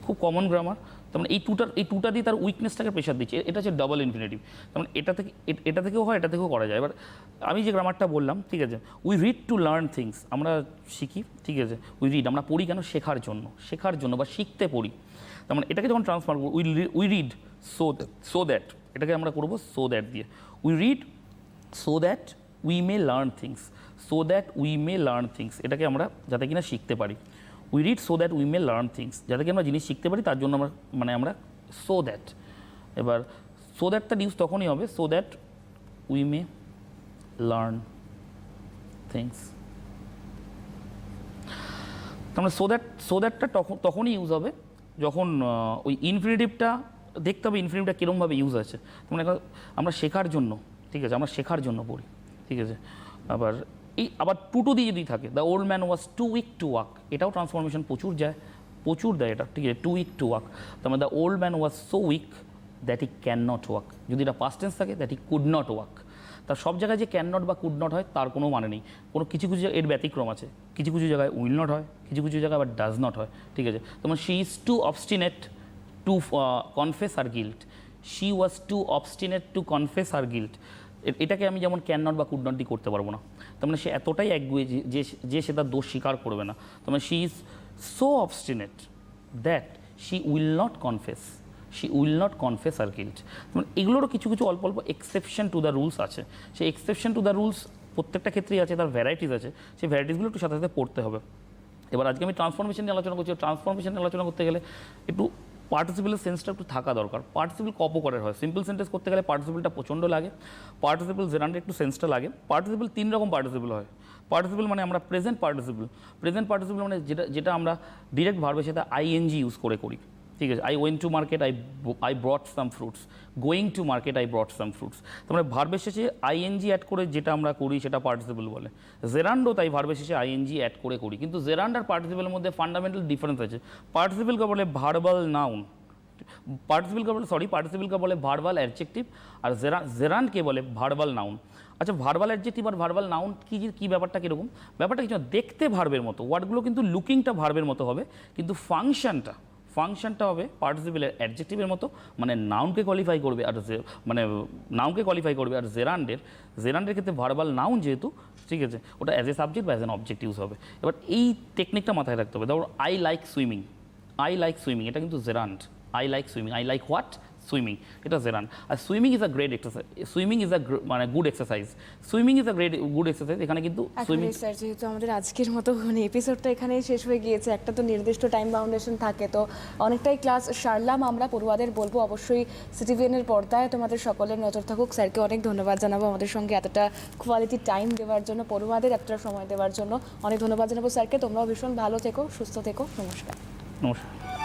খুব কমন গ্রামার। তার মানে এই টুটা দিয়ে তার উইকনেসটাকে প্রেশার দিচ্ছে, এটা হচ্ছে ডাবল ইনফিনিটিভ। তার মানে এটা থেকেও হয়, এটা থেকেও করা যায়। এবার আমি যে গ্রামারটা বললাম, ঠিক আছে, we read to learn things, আমরা শিখি, ঠিক আছে। উই রিড, আমরা পড়ি কেন? শেখার জন্য বা শিখতে পড়ি। তার মানে এটাকে যখন ট্রান্সফার করবো, উই রিড সো দ্যাট, এটাকে আমরা করবো সো দ্যাট দিয়ে। We read so that we may learn things, so that we may learn things, এটাকে আমরা যাতে কিনা শিখতে পারি। We read so that we may learn things, যাতে কি আমরা জিনিস শিখতে পারি তার জন্য আমরা সো দ্যাট। এবার সো দ্যাটটা ইউজ তখনই হবে, so that we may learn things. তার মানে সো দ্যাটটা তখনই ইউজ হবে যখন ওই ইনফিনিটিভটা দেখতে হবে, ইনফিনিটিভটা কীরকমভাবে ইউজ আছে। তার মানে আমরা শেখার জন্য, ঠিক আছে, আমরা শেখার জন্য পড়ি, ঠিক আছে। আবার টু দিয়ে যদি থাকে, the old man was too weak to walk, এটাও ট্রান্সফরমেশন প্রচুর দেয় এটা, ঠিক আছে। টু উইক টু ওয়াক, তার মানে the old man was so weak that he can not walk. যদি এটা পাস্ট টেন্স থাকে, that he could not walk. তার সব জায়গায় যে ক্যান নট বা কুড নট হয় তার কোনো মানে নেই, কিছু এর ব্যতিক্রম আছে। কিছু জায়গায় উইল নট হয়, কিছু জায়গায় আবার ডাজ নট হয়, ঠিক আছে। তোমার she is too obstinate to confess her guilt, she was too obstinate to confess her guilt. এটাকে আমি যেমন ক্যান নট বা কুড নট দিয়ে করতে পারবো না। তার মানে সে এতটাই একগুয়ে যে সে তার দোষ স্বীকার করবে না। তার মানে she is so obstinate that she will not confess her guilt. মানে এগুলোরও কিছু অল্প এক্সেপশন টু দ্য রুলস আছে। সেই এক্সেপশন টু দ্য রুলস প্রত্যেকটা ক্ষেত্রেই আছে, তার ভ্যারাইটিস আছে, সেই ভ্যারাইটিসগুলো একটু সাথে পড়তে হবে। এবার আজকে আমি ট্রান্সফরমেশন নিয়ে আলোচনা করছি। ট্রান্সফরমেশন নিয়ে আলোচনা করতে গেলে একটু পার্টিসিপেলের সেন্সটা একটু থাকা দরকার। পার্টিসিপেল কপকারের হয়, সিম্পল সেন্টেন্স করতে গেলে পার্টিসিপেলটা প্রচণ্ড লাগে, পার্টিসিপেল জেনারেলি একটু সেন্সটা লাগে। পার্টিসিপেল 3 রকম পার্টিসিপেল হয়। পার্টিসিপেল মানে আমরা প্রেজেন্ট পার্টিসিপেল মানে যেটা আমরা ডিরেক্ট ভার্বের সাথে আইএনজি ইউজ করি, ঠিক আছে, I went to market, I brought some fruits, going to market I brought some fruits. তার মানে ভার্বের শেষে আইএনজি অ্যাড করে যেটা আমরা করি সেটা পার্টিসিপল বলে। জেরান্ডও তাই ভার্বের শেষে আইএনজি অ্যাড করে করি, কিন্তু জেরান্ড আর পার্টিসিপলের মধ্যে ফান্ডামেন্টাল ডিফারেন্স আছে। পার্টিসিপলকে বলে ভার্বাল নাউন, পার্টিসিপলকে বলে ভার্বাল অ্যাডজেক্টিভ, আর জেরান্ডকে বলে ভার্বাল নাউন। আচ্ছা, ভার্বাল অ্যাডজেক্টিভ আর ভার্বাল নাউন কি ব্যাপারটা কীরকম? ব্যাপারটা কিছু না, দেখতে ভার্বের মতো, ওয়ার্ডগুলো কিন্তু লুকিংটা ভার্বের মতো হবে, কিন্তু ফাংশনটা হবে পার্টিসিপলের অ্যাডজেক্টিভের মতো, মানে নাউনকে কোয়ালিফাই করবে, আর জেরান্ডের ক্ষেত্রে ভার্বাল নাউন যেহেতু, ঠিক আছে, ওটা অ্যাজ এ সাবজেক্ট বা অ্যাজ অ্যান অবজেক্ট ইউজ হবে। এবার এই টেকনিকটা মাথায় রাখতে হবে। ধরো আই লাইক সুইমিং, এটা কিন্তু gerund. I like swimming, I like what? Swimming, এটা জেরান্ড। আর swimming is a great exercise, মানে গুড এক্সারসাইজ, গুড এক্সারসাইজ। এখানে কিন্তু সুইমিং। স্যার, যেহেতু আমাদের আজকের মতো মানে এপিসোডটা এখানেই শেষ হয়ে গিয়েছে, একটা তো নির্দিষ্ট টাইম বাউন্ডেশন থাকে, তো অনেকটাই ক্লাস সারলাম আমরা। পড়ুয়াদের বলবো অবশ্যই সিটিভিএনের পর্দায় তোমাদের সকলের নজর থাকুক। স্যারকে অনেক ধন্যবাদ জানাবো আমাদের সঙ্গে এতটা কোয়ালিটি টাইম দেওয়ার জন্য, পড়ুয়াদের এতটা সময় দেওয়ার জন্য অনেক ধন্যবাদ জানাবো স্যারকে। তোমরাও ভীষণ ভালো থেকো, সুস্থ থেকো। নমস্কার। নমস্কার।